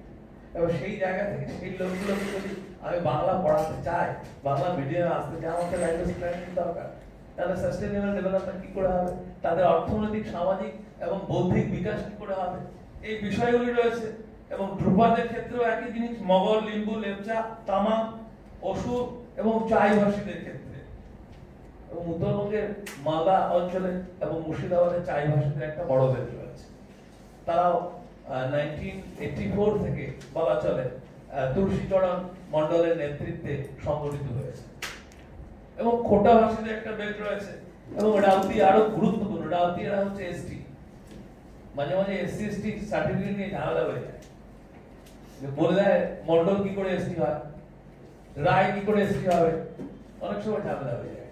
এবং সেই জায়গা থেকে সেই লোকগুলোকে যদি আমি বাংলা পড়াতে চাই, বাংলা মিডিয়ামে আসতে চাই, আমাকে ল্যাঙ্গুয়েজ ট্রেনিং দরকার। তাহলে সাস্টেইনেবল ডেভেলপমেন্ট কি করে হবে, তাদের অর্থনৈতিক, সামাজিক এবং বৌদ্ধিক বিকাশ কি করে হবে, এই বিষয়গুলি রয়েছে। এবং ধ্রুপদের ক্ষেত্রেও একই জিনিস, মগর, লিম্বু, লেপচা, তামাং, অসুর এবং চাই ভাষীদের ক্ষেত্রে। এবং উত্তরবঙ্গের মালদা অঞ্চলে এবং মুর্শিদাবাদের চাই ভাষীদের একটা বড় বেশ রয়েছে। তারাও 1984 থেকে বলা চলে তুলসীচরণ মন্ডলের নেতৃত্বে সংগঠিত হয়েছে। এবং খোটা ভাষীদের একটা বেল্ট রয়েছে। এবং রাউতি আরো গুরুত্বপূর্ণ, রাউতি এরা হচ্ছে এসটি। মাঝে মাঝে এসসি এসটি সার্টিফিকেট নিয়ে ঝামেলা হয়ে যায়, বলে দেয় মন্ডল কি করে এসটি হয়, রায় কি করে এসটি হবে, অনেক সময় ঝামেলা হয়ে যায়।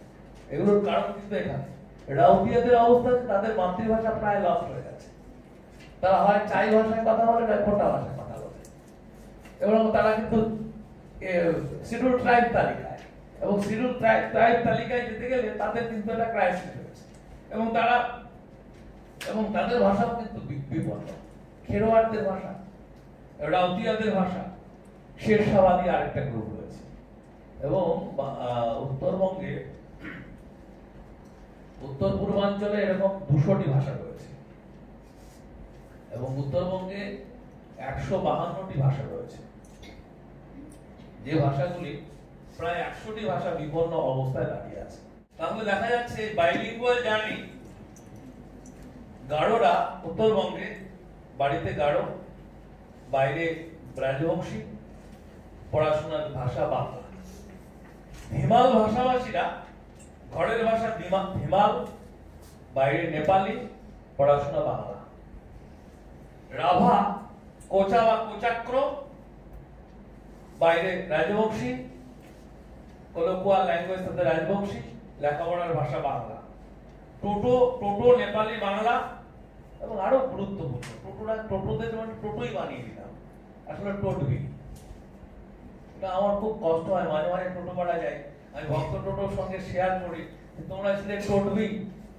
এগুলোর কারণ কিন্তু এখানে রাউতিয়াদের অবস্থা, তাদের মাতৃভাষা প্রায় লস হয়ে গেছে। তারা হয় চাই ভাষায় কথা বলে, না খোটা ভাষায় কথা বলে। এবং তারা কিন্তু শিডিউল ট্রাইব তালিকায়, এবং শিডিউল ট্রাইব তালিকায় যেতে গেলে তাদের কিন্তু একটা ক্রাইসিস হয়েছে। এবং তাদের ভাষাও কিন্তু বিপন্ন। খেরোয়াড়দের ভাষা, রাউতিয়াদের ভাষা, শেরশাবাদী আরেকটা গ্রুপ রয়েছে। এবং উত্তরবঙ্গে, উত্তর পূর্বাঞ্চলে এরকম 200টি ভাষা রয়েছে। এবং উত্তরবঙ্গে 152টি ভাষা রয়েছে, যে ভাষাগুলি প্রায় 100টি ভাষা বিপন্ন অবস্থায় দাঁড়িয়ে আছে। তাহলে দেখা যাচ্ছে বাইলিঙ্গুয়াল জার্নি, গাড়োরা উত্তরবঙ্গে বাড়িতে গাড়ো, বাইরে ব্রাজবংশী, পড়াশোনার ভাষা বাংলা। হিমাল ভাষাভাষীরা ঘরের ভাষা হিমাল, বাইরে নেপালি, পড়াশোনা বাংলা। রাভা, কোচা বা কোচাক্র, বাইরে রাজবংশী, কলোকুয়াল ল্যাঙ্গুয়েজ তাদের রাজবংশী, লেখাপড়ার ভাষা বাংলা। টোটো নেপালি, বাংলা। এবং আরো গুরুত্বপূর্ণ, টোটোদের টোটোই বানিয়ে দিলাম, আসলে টোটবি। এটা আমার খুব কষ্ট হয়, মাঝে মাঝে টোটো পাড়া যায়, আমি ভক্ত টোটোর সঙ্গে শেয়ার করি, তোমরা ছিলে টোটবি,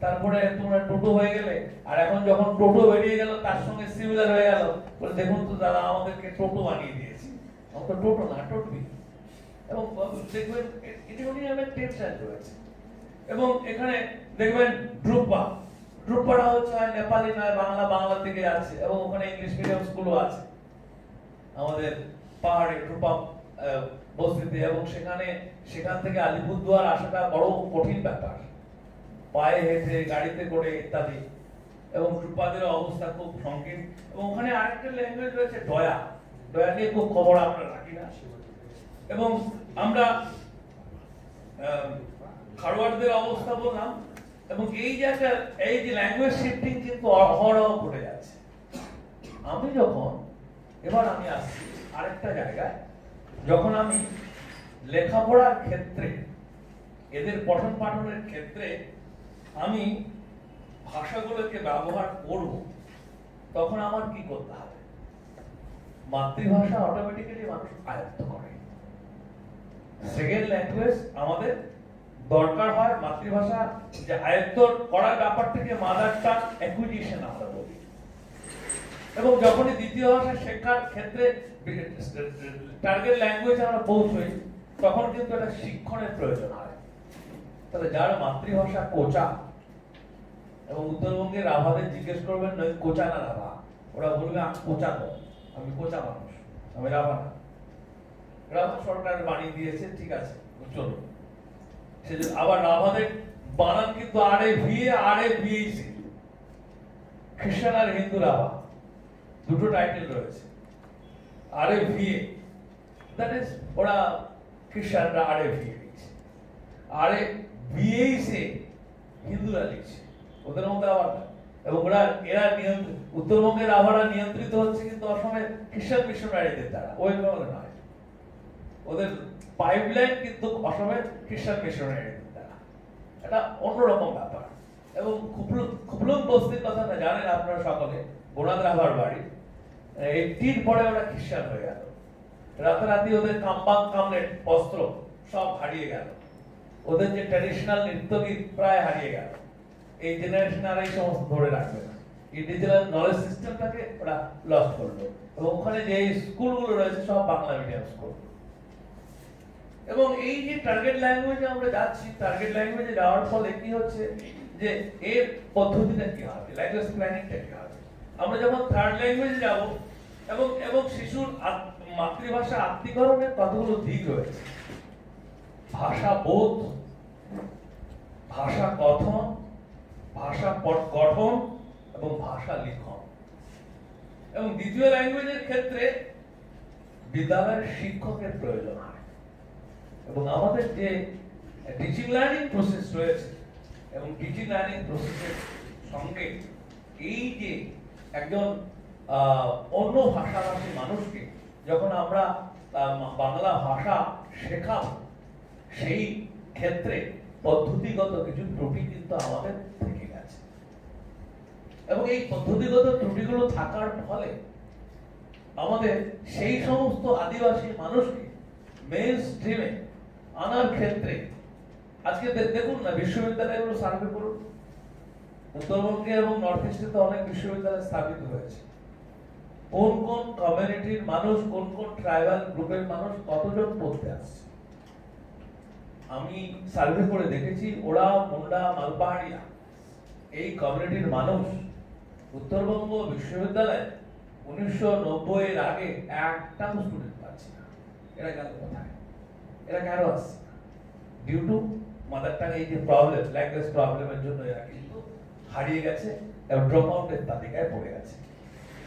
তারপরে তোমরা টোটো হয়ে গেলে, আর এখন যখন টোটো বেরিয়ে গেল তার সঙ্গে সিমিলার হয়ে গেল, বলে দেখুন তো দাদা আমাদেরকে টোটো বানিয়ে দিয়েছে। আমার তো টোটো না, টোটবি। এবং দেখবেন এটি আমার টেনশন রয়েছে। এবং এখানে দেখবেন ড্রুপা হচ্ছে হয় নেপালি নয় বাংলা, বাংলা থেকে আছে। এবং ওখানে ইংলিশ মিডিয়াম স্কুলও আছে আমাদের পাহাড়ে ড্রুপা বস্তিতে। এবং সেখান থেকে আলিপুরদুয়ার আসাটা বড় কঠিন ব্যাপার, পায়ে হেঁটে, গাড়িতে করে ইত্যাদি। এবং ড্রুপাদের অবস্থা খুব সংকীর্ণ। এবং ওখানে আরেকটা ল্যাঙ্গুয়েজ রয়েছে ডয়া নিয়ে খুব খবর আমরা রাখি না। এবং আমরা খারোয়াড়দের অবস্থা বললাম। এবং এই যে ল্যাঙ্গুয়েজ শিফটিং কিন্তু অহরহ ঘটে যাচ্ছে। এবার আমি আসছি আরেকটা জায়গায়, যখন আমি লেখাপড়ার ক্ষেত্রে, এদের পঠন পাঠনের ক্ষেত্রে আমি ভাষাগুলোকে ব্যবহার করব, তখন আমার কি করতে হবে? মাতৃভাষা অটোমেটিক্যালি মানুষ আয়ত্ত করে। সেকেন্ড ল্যাঙ্গুয়েজ আমাদের দরকার হয়, মাতৃভাষা যে আয়ত্ত করার ব্যাপারটাকে মাদার টাং অ্যাকুইজিশন আমরা বলি। এবং যখনই দ্বিতীয় ভাষা শেখার ক্ষেত্রে টার্গেট ল্যাঙ্গুয়েজ আমরা পৌঁছই, তখন কিন্তু একটা শিক্ষণের প্রয়োজন হয়। তাহলে যার মাতৃভাষা কোচা, এবং উত্তরবঙ্গের রাভাদের জিজ্ঞেস করবেন নয় কোচা না রাভা, ওরা বলবে আমি কোচা নয়, আমি কোচা মানুষ, আমি রাভা না। রাভা সরকার বানিয়ে দিয়েছে, ঠিক আছে চলো। সেজন্য আবার রাভাদের বানান কিন্তু RAVA খ্রিস্টান আর হিন্দু রাভা, দুটো টাইটেল রয়েছে। RAVA দ্যাট ইজ, ওরা খ্রিস্টানরা RAVA লিখছে, RAVA হিন্দুরা লিখছে, ওদের মধ্যে আবার। এবং এরা উত্তরবঙ্গের রাভারা নিয়ন্ত্রিত হচ্ছে কিন্তু অসমের খ্রিস্টান মিশনারিদের দ্বারা, ওই নয়। ওদের পাইপলাইন কিন্তু অসমের খ্রিস্টান মিশনারিদের দ্বারা, এটা অন্যরকম ব্যাপার। এবং খুবলুং বস্তির কথা না জানেন আপনারা সকলে, বোনাদ রাভার বাড়ি, 80 পরে ওরা খ্রিস্টান হয়ে গেল। রাতারাতি ওদের কাম্বাং কামলেট বস্ত্র সব হারিয়ে গেল, ওদের যে ট্র্যাডিশনাল নৃত্যগীত প্রায় হারিয়ে গেল। এই জেনারেশন আর এই সমস্ত ধরে রাখবে না। ইন্ডিজিনাস নলেজ সিস্টেমটাকে ওরা লস করলো এবং ওখানে যে স্কুলগুলো রয়েছে সব বাংলা মিডিয়াম স্কুল। এবং এই যে টার্গেট ল্যাঙ্গুয়েজে আমরা যাচ্ছি, টার্গেট ল্যাঙ্গুয়েজে যাওয়ার ফলে কি হচ্ছে যে এর পদ্ধতিটা কি হবে, ল্যাঙ্গুয়েজ প্ল্যানিংটা কি হবে। আমরা যখন থার্ড ল্যাঙ্গুয়েজে যাব এবং এবং শিশুর মাতৃভাষা আত্মীকরণের কতগুলো দিক রয়েছে, ভাষা বোধ, ভাষা কথন, ভাষা গঠন এবং ভাষা লিখন। এবং দ্বিতীয় ল্যাঙ্গুয়েজের ক্ষেত্রে বিদ্যালয়ের শিক্ষকের প্রয়োজন হয় এবং আমাদের যে টিচিং লার্নিং প্রসেস রয়েছে এবং টিচিং লার্নিং প্রসেসের সঙ্গে এই যে একজন অন্য ভাষাভাষী মানুষকে যখন আমরা বাংলা ভাষা শেখাবো, সেই ক্ষেত্রে পদ্ধতিগত কিছু ত্রুটি কিন্তু আমাদের থেকে গেছে এবং এই পদ্ধতিগত ত্রুটিগুলো থাকার ফলে আমাদের সেই সমস্ত আদিবাসী মানুষকে মেইন স্ট্রিমে আনার ক্ষেত্রে আজকে দেখুন না, বিশ্ববিদ্যালয়গুলো সার্ভে করুন, উত্তরবঙ্গে এবং নর্থ ইস্টে তো অনেক বিশ্ববিদ্যালয় স্থাপিত হয়েছে। কোন কোন কমিউনিটির মানুষ, কোন কোন ট্রাইবাল গ্রুপের মানুষ কতজন পড়তে আসছে আমি সার্ভে করে দেখেছি। ওরা, মুন্ডা, মালপাহাড়িয়া এই কমিউনিটির মানুষ উত্তরবঙ্গ বিশ্ববিদ্যালয়ে 1990 এর আগে একটাও স্টুডেন্ট পাচ্ছে না। এরা গেল কোথায়? এরা কেন আসছে? ডিউ টু মাদার টাং এই যে প্রবলেম, ল্যাঙ্গুয়েজ প্রবলেমের জন্য এরা কিন্তু হারিয়ে গেছে এবং ড্রপ আউটের তালিকায় পড়ে গেছে।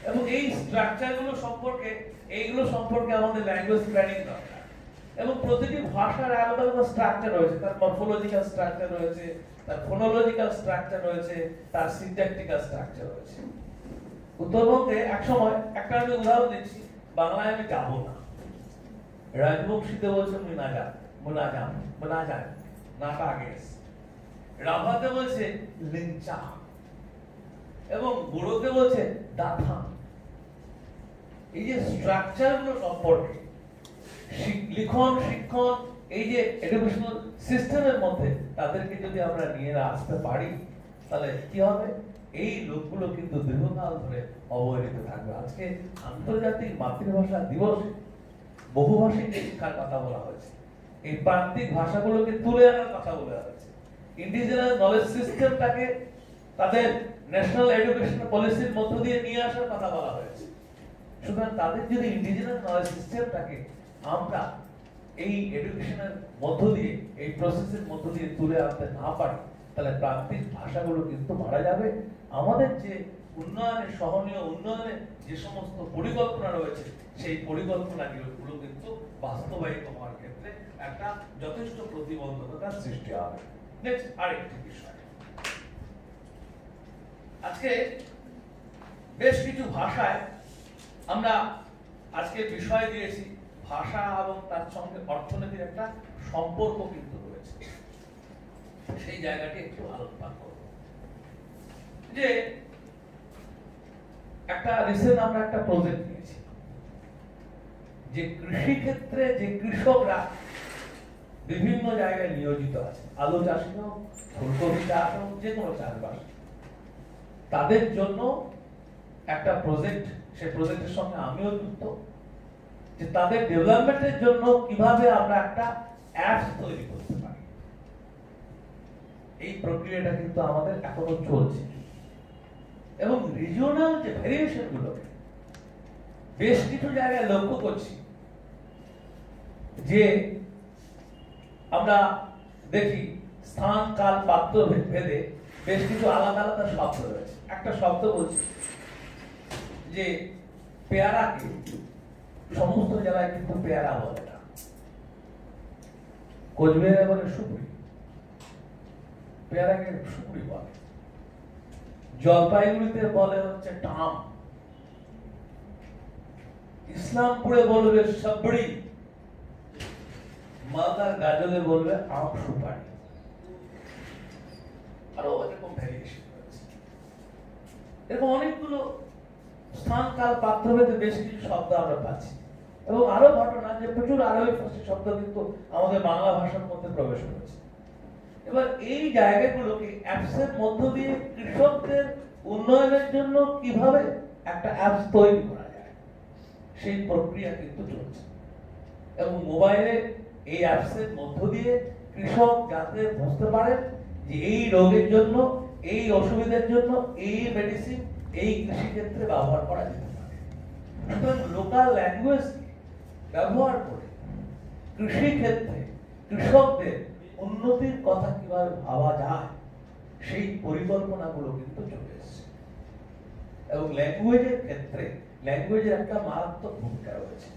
এবং এই স্ট্রাকচারগুলো সম্পর্কে, এইগুলো সম্পর্কে আমাদের ল্যাঙ্গুয়েজ প্ল্যানিং দরকার। এবং প্রতিটি ভাষার আলাদা আলাদা স্ট্রাকচার রয়েছে, তার মরফোলজিক্যাল স্ট্রাকচার রয়েছে, তার ফোনোলজিক্যাল স্ট্রাকচার রয়েছে, তার সিনট্যাকটিক্যাল স্ট্রাকচার রয়েছে। উত্তরবঙ্গে একসময়, একটা আমি উদাহরণ দিচ্ছি, বাংলায় আমি যাব না, রাজবংশীতে বলছে নাটা আগে এসে, রাভাতে বলছে লিঞ্চা এবং বুড়োতে বলছে দাথা। এই যে স্ট্রাকচার গুলো সম্পর্কে লিখন, শিক্ষণ, এই যে এডুকেশনাল সিস্টেমের মধ্যে তাদেরকে যদি আমরা নিয়ে আসতে পারি তাহলে কি হবে? এই লোকগুলো কিন্তু দীর্ঘকাল ধরে অবহেলিত থাকবে। আজকে আন্তর্জাতিক মাতৃভাষা দিবসে বহুভাষিক শিক্ষার কথা বলা হয়েছে, এই প্রান্তিক ভাষাগুলোকে তুলে আনার কথা বলা হয়েছে, ইন্ডিজিনাস নলেজ সিস্টেমটাকে তাদের ন্যাশনাল এডুকেশন পলিসির মধ্য দিয়ে নিয়ে আসার কথা বলা হয়েছে। সুতরাং তাদের যদি ইন্ডিজিনাস নলেজ সিস্টেমটাকে আমরা এই এডুকেশনের মধ্য দিয়ে, এই প্রসেসের মধ্য দিয়ে তুলে আনতে না পারি তাহলে প্রান্তিক ভাষাগুলো কিন্তু মারা যাবে। আমাদের যে উন্নয়নের, সহনীয় উন্নয়নের যে সমস্ত পরিকল্পনা রয়েছে সেই পরিকল্পনাগুলো কিন্তু বাস্তবায়িত হওয়ার ক্ষেত্রে একটা যথেষ্ট প্রতিবন্ধকতার সৃষ্টি হবে। নেক্সট আরেকটি বিষয়, আজকে বেশ কিছু ভাষায় আমরা আজকে বিষয় দিয়েছি, ভাষা এবং তার সঙ্গে অর্থনীতির একটা সম্পর্ক কিন্তু রয়েছে, সেই জায়গাটি একটু আলোচনা করব। যে একটা রিসেন্ট আমরা একটা প্রজেক্ট নিয়েছি যে কৃষি ক্ষেত্রে যে কৃষকরা বিভিন্ন জায়গায় নিয়োজিত আছে, আলু চাষি হোক, ফুলকপি চাষ হোক, যে কোনো চাষবাস, তাদের জন্য একটা প্রজেক্ট, সেই প্রজেক্টের সঙ্গে আমিও যুক্ত, যে তাদের ডেভেলপমেন্টের জন্য কিভাবে আমরা একটা অ্যাপস তৈরি করতে পারি। এই প্রক্রিয়াটা কিন্তু আমাদের এখনো চলছে এবং রিজিওনাল যে ভেরিয়েশন গুলো বেশ কিছু জায়গায় লক্ষ্য করছি যে আমরা দেখি স্থান, কাল, পাত্র ভেদে বেশ কিছু আলাদা আলাদা শব্দ রয়েছে। একটা শব্দ বলছি যে পেয়ারাকে সমস্ত জায়গায় কিন্তু পেয়ারা বলে না, কোচবিহারে বলে সুপুরি, পেয়ারাকে সুপুরি বলে, জলপাইগুড়িতে বলে হচ্ছে টাম, ইসলামপুরে বলবে সাবড়ি, মালদার গাজলে বলবে আম সুপারি, আরো এরকম ভ্যারিয়েশন রয়েছে। এরকম অনেকগুলো স্থান, কাল, পাত্রভেদে বেশ কিছু শব্দ আমরা পাচ্ছি এবং আরো ঘটনা যে প্রচুর আরবি ফার্সি শব্দ কিন্তু আমাদের বাংলা ভাষার মধ্যে প্রবেশ করেছে। এবার এই জায়গাগুলোকে অ্যাপসের মধ্য দিয়ে কৃষকদের উন্নয়নের জন্য কিভাবে একটা অ্যাপস তৈরি করা যায় সেই প্রক্রিয়া কিন্তু চলছে। এবং মোবাইলে এই অ্যাপসের মধ্য দিয়ে কৃষক যাতে বুঝতে পারেন যে এই রোগের জন্য, এই অসুবিধার জন্য এই মেডিসিন এই কৃষি ক্ষেত্রে ব্যবহার করা যেতে পারে। সুতরাং লোকাল ল্যাঙ্গুয়েজ ব্যবহার করে কৃষি ক্ষেত্রে কৃষকদের উন্নতির কথা কিভাবে ভাবা যায় সেই পরিকল্পনাগুলো কিন্তু চলে এসেছে। এবং ল্যাঙ্গুয়েজের ক্ষেত্রে ল্যাঙ্গুয়েজের একটা মারাত্মক ভূমিকা রয়েছে।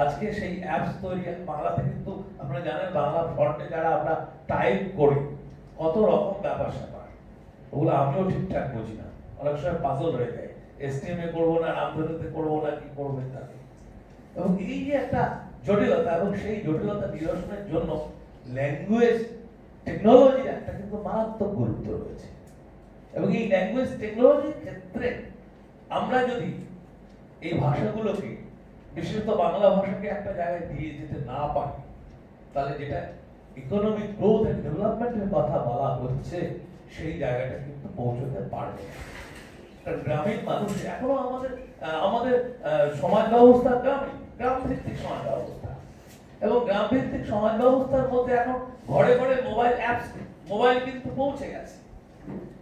আজকে সেই অ্যাপস তৈরি বাংলাতে কিন্তু আপনারা জানেন বাংলা ফন্টে যারা আমরা টাইপ করি কত রকম ব্যাপার স্যাপার, ওগুলো আমিও ঠিকঠাক বুঝি না, অনেক সময় পাজল হয়ে যায়, এসটিএমএ করবো না রামধনুতে করবো না কি করবো ইত্যাদি। এবং এই যে একটা জটিলতা, এবং সেই জটিলতা নিরসনের জন্য ল্যাঙ্গুয়েজ টেকনোলজির একটা কিন্তু মারাত্মক গুরুত্ব রয়েছে। এবং এই ল্যাঙ্গুয়েজ টেকনোলজির ক্ষেত্রে আমরা যদি এই ভাষাগুলোকে, বিশেষত বাংলা ভাষাকে একটা জায়গায় দিয়ে যেতে না পারি, তাহলে যেটা ইকোনমিক গ্রোথ এন্ড ডেভেলপমেন্টের কথা বলা হচ্ছে সেই জায়গাটা কিন্তু পৌঁছতে পারবে না। কারণ গ্রামীণ মানুষ এখনো আমাদের সমাজ ব্যবস্থা গ্রাম ভিত্তিক সমাজ ব্যবস্থা, এবং গ্রাম ভিত্তিক সমাজ ব্যবস্থার মধ্যে এখন ঘরে ঘরে মোবাইল অ্যাপস, মোবাইল কিন্তু পৌঁছে গেছে।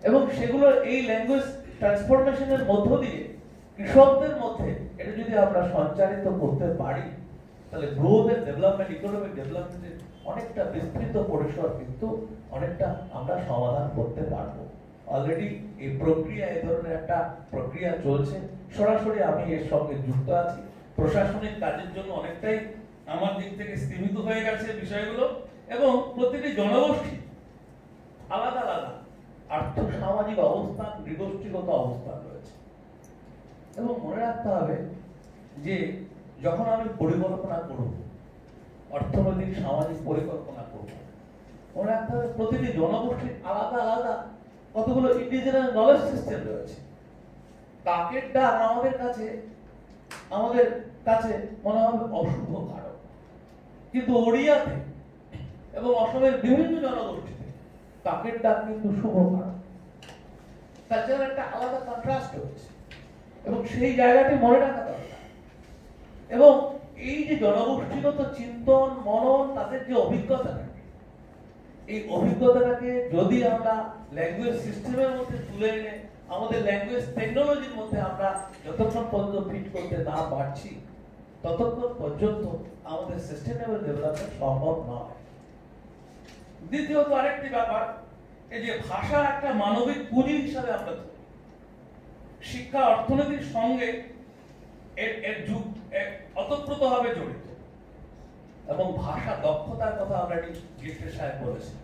এবং সেগুলো এই ল্যাঙ্গুয়েজ ট্রান্সফরমেশনের মধ্য দিয়ে কৃষকদের মধ্যে এটা যদি আমরা সঞ্চারিত করতে পারি, তাহলে গ্রোথ এন্ড ডেভেলপমেন্ট, ইকোনমিক ডেভেলপমেন্টের অনেকটা বিস্তৃত পরিসর কিন্তু অনেকটা আমরা সমাধান করতে পারবো। অলরেডি এই প্রক্রিয়া, এই ধরনের একটা প্রক্রিয়া চলছে। সরাসরি আমি এর সঙ্গে যুক্ত আছি। প্রশাসনিক কাজের জন্য অনেকটাই আমার দিক থেকে সীমিত হয়ে গেছে বিষয়গুলো, এবং প্রতিটি জনগোষ্ঠী আলাদা আলাদা আর্থ সামাজিক অবস্থান, নৃগোষ্ঠীগত অবস্থান রয়েছে। এবং মনে রাখতে হবে যে যখন আমি পরিকল্পনা করব, অর্থনৈতিক সামাজিক পরিকল্পনা করব, মনে রাখতে হবে প্রতিটি জনগোষ্ঠীর আলাদা আলাদা কতগুলো ইন্ডিজিনাস নলেজ সিস্টেম রয়েছে। কাকের ডাক আমাদের কাছে মনে হবে অশুভ কারক, কিন্তু ওড়িয়াতে এবং অসমের বিভিন্ন জনগোষ্ঠীতে কাকের ডাক কিন্তু শুভ কারক। কালচার একটা আলাদা কন্ট্রাস্ট রয়েছে, এবং সেই জায়গাটি মনে রাখা দরকার। এবং এই যে জনগোষ্ঠীগত চিন্তন মনন, তাদের যে অভিজ্ঞতাটা, এই অভিজ্ঞতাটাকে যদি আমরা ল্যাঙ্গুয়েজ সিস্টেমের মধ্যে তুলে এনে আমাদের ল্যাঙ্গুয়েজ টেকনোলজির মধ্যে আমরা যতক্ষণ পর্যন্ত ফিট করতে না পারছি, ততক্ষণ পর্যন্ত আমাদের সাস্টেনেবল ডেভেলপমেন্ট সম্ভব নয়। দ্বিতীয়ত আরেকটি ব্যাপার, এই যে ভাষা একটা মানবিক পুঁজি হিসাবে আমরা ধরি, শিক্ষা অর্থনীতির সঙ্গে এর যুগ অতপ্রতভাবে জড়িত। এবং ভাষা দক্ষতার কথা অলরেডি গিফটের সাহেব বলেছেন।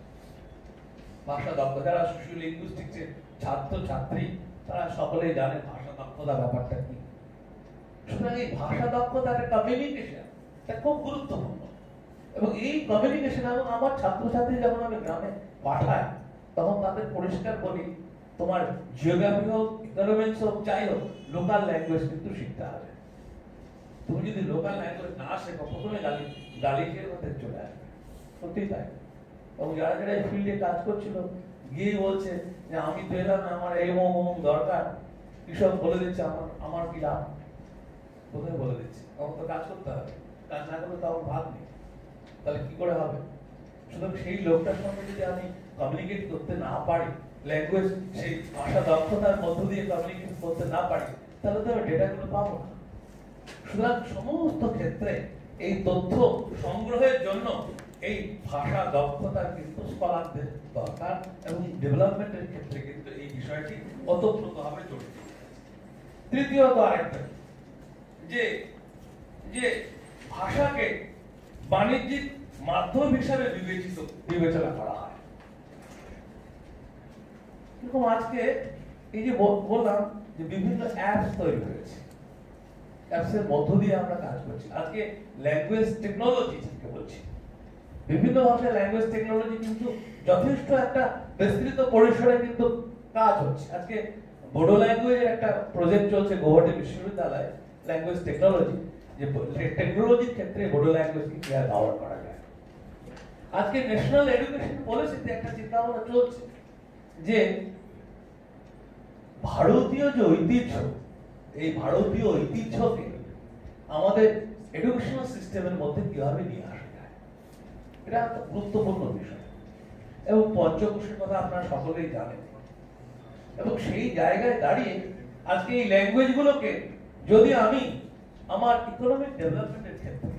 ভাষা দক্ষতা, যারা সোশিও লিঙ্গুইস্টিক্সের ছাত্র ছাত্রী তারা সকলেই জানে ভাষা দক্ষতা ব্যাপারটা কি। সুতরাং এই ভাষা দক্ষতার কমিউনিকেশন এটা খুব গুরুত্বপূর্ণ। এবং এই কমিউনিকেশন, এবং আমার ছাত্রছাত্রী যখন আমি গ্রামে পাঠাই তখন তাদের পরিষ্কার বলি, তোমার জিওগ্রাফি হোক, ইকোনমিক্স হোক, যাই হোক, লোকাল ল্যাঙ্গুয়েজ কিন্তু শিখতে হবে। তুমি যদি লোকাল ল্যাঙ্গুয়েজ না শেখো, প্রথমে গালি খেয়ে ওদের চলে আসবে। সত্যি তাই। এবং যারা যারা এই ফিল্ডে কাজ করছিল গিয়ে বলছে যে আমি তো এলাম না, আমার এই অমুক দরকার, কৃষক বলে দিচ্ছে আমার কি লাভ, কোথায় বলে দিচ্ছে, আমার তো কাজ করতে হবে, কাজ না করলে তো আমার ভাগ নেই, তাহলে কি করে হবে? সুতরাং সেই লোকটার সঙ্গে যদি আমি কমিউনিকেট করতে না পারি, ল্যাঙ্গুয়েজ সেই ভাষা দক্ষতার মধ্য দিয়ে কমিউনিকেট করতে না পারি, তাহলে তো আমি ডেটাগুলো পাবো না। সুতরাং সমস্ত ক্ষেত্রে এই তথ্য সংগ্রহের জন্য এই ভাষা দক্ষতার কিন্তু স্কলারদের দরকার, এবং ডেভেলপমেন্টের ক্ষেত্রে কিন্তু এই বিষয়টি ওতপ্রোতভাবে জড়িত। তৃতীয়ত আরেকটা, যে ভাষাকে বাণিজ্যিক মাধ্যম হিসাবে বিবেচনা করা হয়। এরকম আজকে এই যে বললাম যে বিভিন্ন অ্যাপস তৈরি হয়েছে, অ্যাপসের মধ্য দিয়ে আমরা কাজ করছি। আজকে ল্যাঙ্গুয়েজ টেকনোলজি যাকে বলছি, বিভিন্ন ভাষায় ল্যাঙ্গুয়েজ টেকনোলজি কিন্তু যথেষ্ট একটা বিস্তৃত পরিসরে কিন্তু কাজ হচ্ছে। আজকে বোডো ল্যাঙ্গুয়েজের একটা প্রজেক্ট চলছে গৌহাটি বিশ্ববিদ্যালয়ে, ল্যাঙ্গুয়েজ টেকনোলজি, যে টেকনোলজির ক্ষেত্রে বোডো ল্যাঙ্গুয়েজকে কিভাবে ব্যবহার করা যায়। আজকে ন্যাশনাল এডুকেশন পলিসিতে একটা চিন্তা ভাবনা চলছে যে ভারতীয় যে ঐতিহ্য, এই ভারতীয় ঐতিহ্যকে আমাদের এডুকেশনাল সিস্টেমের মধ্যে কিভাবে নিয়ে আসা যায়, এটা একটা গুরুত্বপূর্ণ বিষয়। এবং পঞ্চকোষের কথা আপনারা সকলেই জানেন। এবং সেই জায়গায় দাঁড়িয়ে আজকে এই ল্যাঙ্গুয়েজগুলোকে যদি আমি আমার ইকোনমিক ডেভেলপমেন্টের ক্ষেত্রে,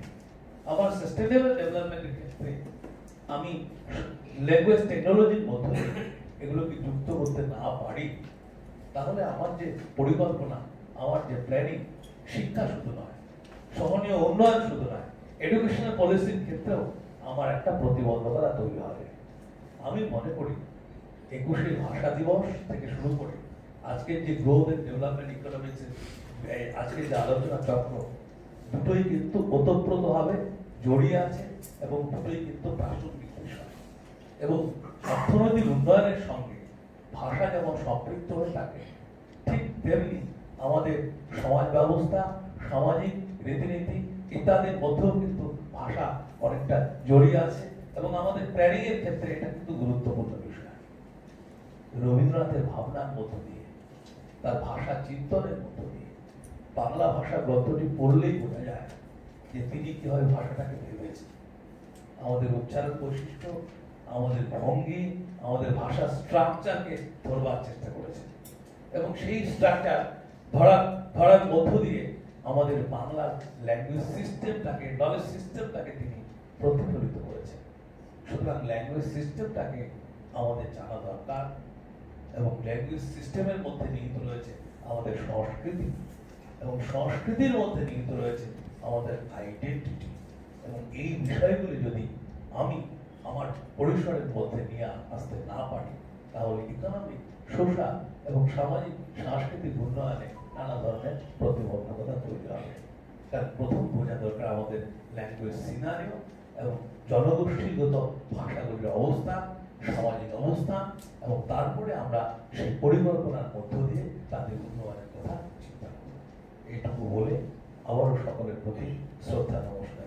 আমার সাস্টেনেবল ডেভেলপমেন্টের ক্ষেত্রে আমি ল্যাঙ্গুয়েজ টেকনোলজির মধ্যে এগুলোকে যুক্ত করতে না পারি, তাহলে আমার যে পরিকল্পনা, আমার যে প্ল্যানিং, শিক্ষা শুধু নয়, সহনীয় উন্নয়ন শুধু নয়, এডুকেশনাল পলিসির ক্ষেত্রেও আমার একটা প্রতিবন্ধকতা তৈরি হবে। আমি মনে করি 21শে ভাষা দিবস থেকে শুরু করে আজকের যে গ্রোথ এন্ড ডেভেলপমেন্ট ইকোনমিক্স, আজকের যে আলোচনা চক্র, দুটোই কিন্তু ওতপ্রোতভাবে জড়িয়ে আছে এবং দুটোই কিন্তু প্রাসঙ্গিক বিষয়। এবং অর্থনৈতিক উন্নয়নের সঙ্গে ভাষা যেমন সম্পৃক্ত হয়ে থাকে, ঠিক তেমনি আমাদের সমাজ ব্যবস্থা, সামাজিক রীতিনীতি ইত্যাদির মধ্যেও কিন্তু ভাষা অনেকটা জড়িয়ে আছে এবং আমাদের প্ল্যানিং এর ক্ষেত্রে এটা কিন্তু গুরুত্বপূর্ণ বিষয়। রবীন্দ্রনাথের ভাবনার মধ্য দিয়ে, তার ভাষা চিন্তনের মধ্য দিয়ে, বাংলা ভাষা গ্রন্থটি পড়লেই বোঝা যায় যে তিনি কিভাবে ভাষাটাকে ভেবেছেন। আমাদের উচ্চারণ বৈশিষ্ট্য, আমাদের ভঙ্গি, আমাদের ভাষার স্ট্রাকচারকে ধরবার চেষ্টা করেছেন এবং সেই স্ট্রাকচার ধরার মধ্য দিয়ে আমাদের বাংলার ল্যাঙ্গুয়েজ সিস্টেমটাকে, নলেজ সিস্টেমটাকে তিনি প্রতিফলিত করেছেন। সুতরাং ল্যাঙ্গুয়েজ সিস্টেমটাকে আমাদের জানা দরকার এবং ল্যাঙ্গুয়েজ সিস্টেমের মধ্যে নিহিত রয়েছে আমাদের সংস্কৃতি এবং সংস্কৃতির মধ্যে নিহিত রয়েছে আমাদের আইডেন্টিটি। এবং এই বিষয়গুলি যদি আমি আমার পরিসরের মধ্যে নিয়ে আসতে না পারি, তাহলে ইকোনমিক, সোশ্যাল এবং সামাজিক সাংস্কৃতিক উন্নয়নে নানা ধরনের প্রতিবন্ধকতা তৈরি হবে। তার প্রথম বোঝা দরকার আমাদের ল্যাঙ্গুয়েজ সিনারিও এবং জনগোষ্ঠীগত ভাষাগুলির অবস্থা, সামাজিক অবস্থা, এবং তারপরে আমরা সেই পরিকল্পনার মধ্য দিয়ে তাদের উন্নয়নের কথা চিন্তা করব। এইটুকু বলে আবারও সকলের প্রতি শ্রদ্ধা, নমস্কার।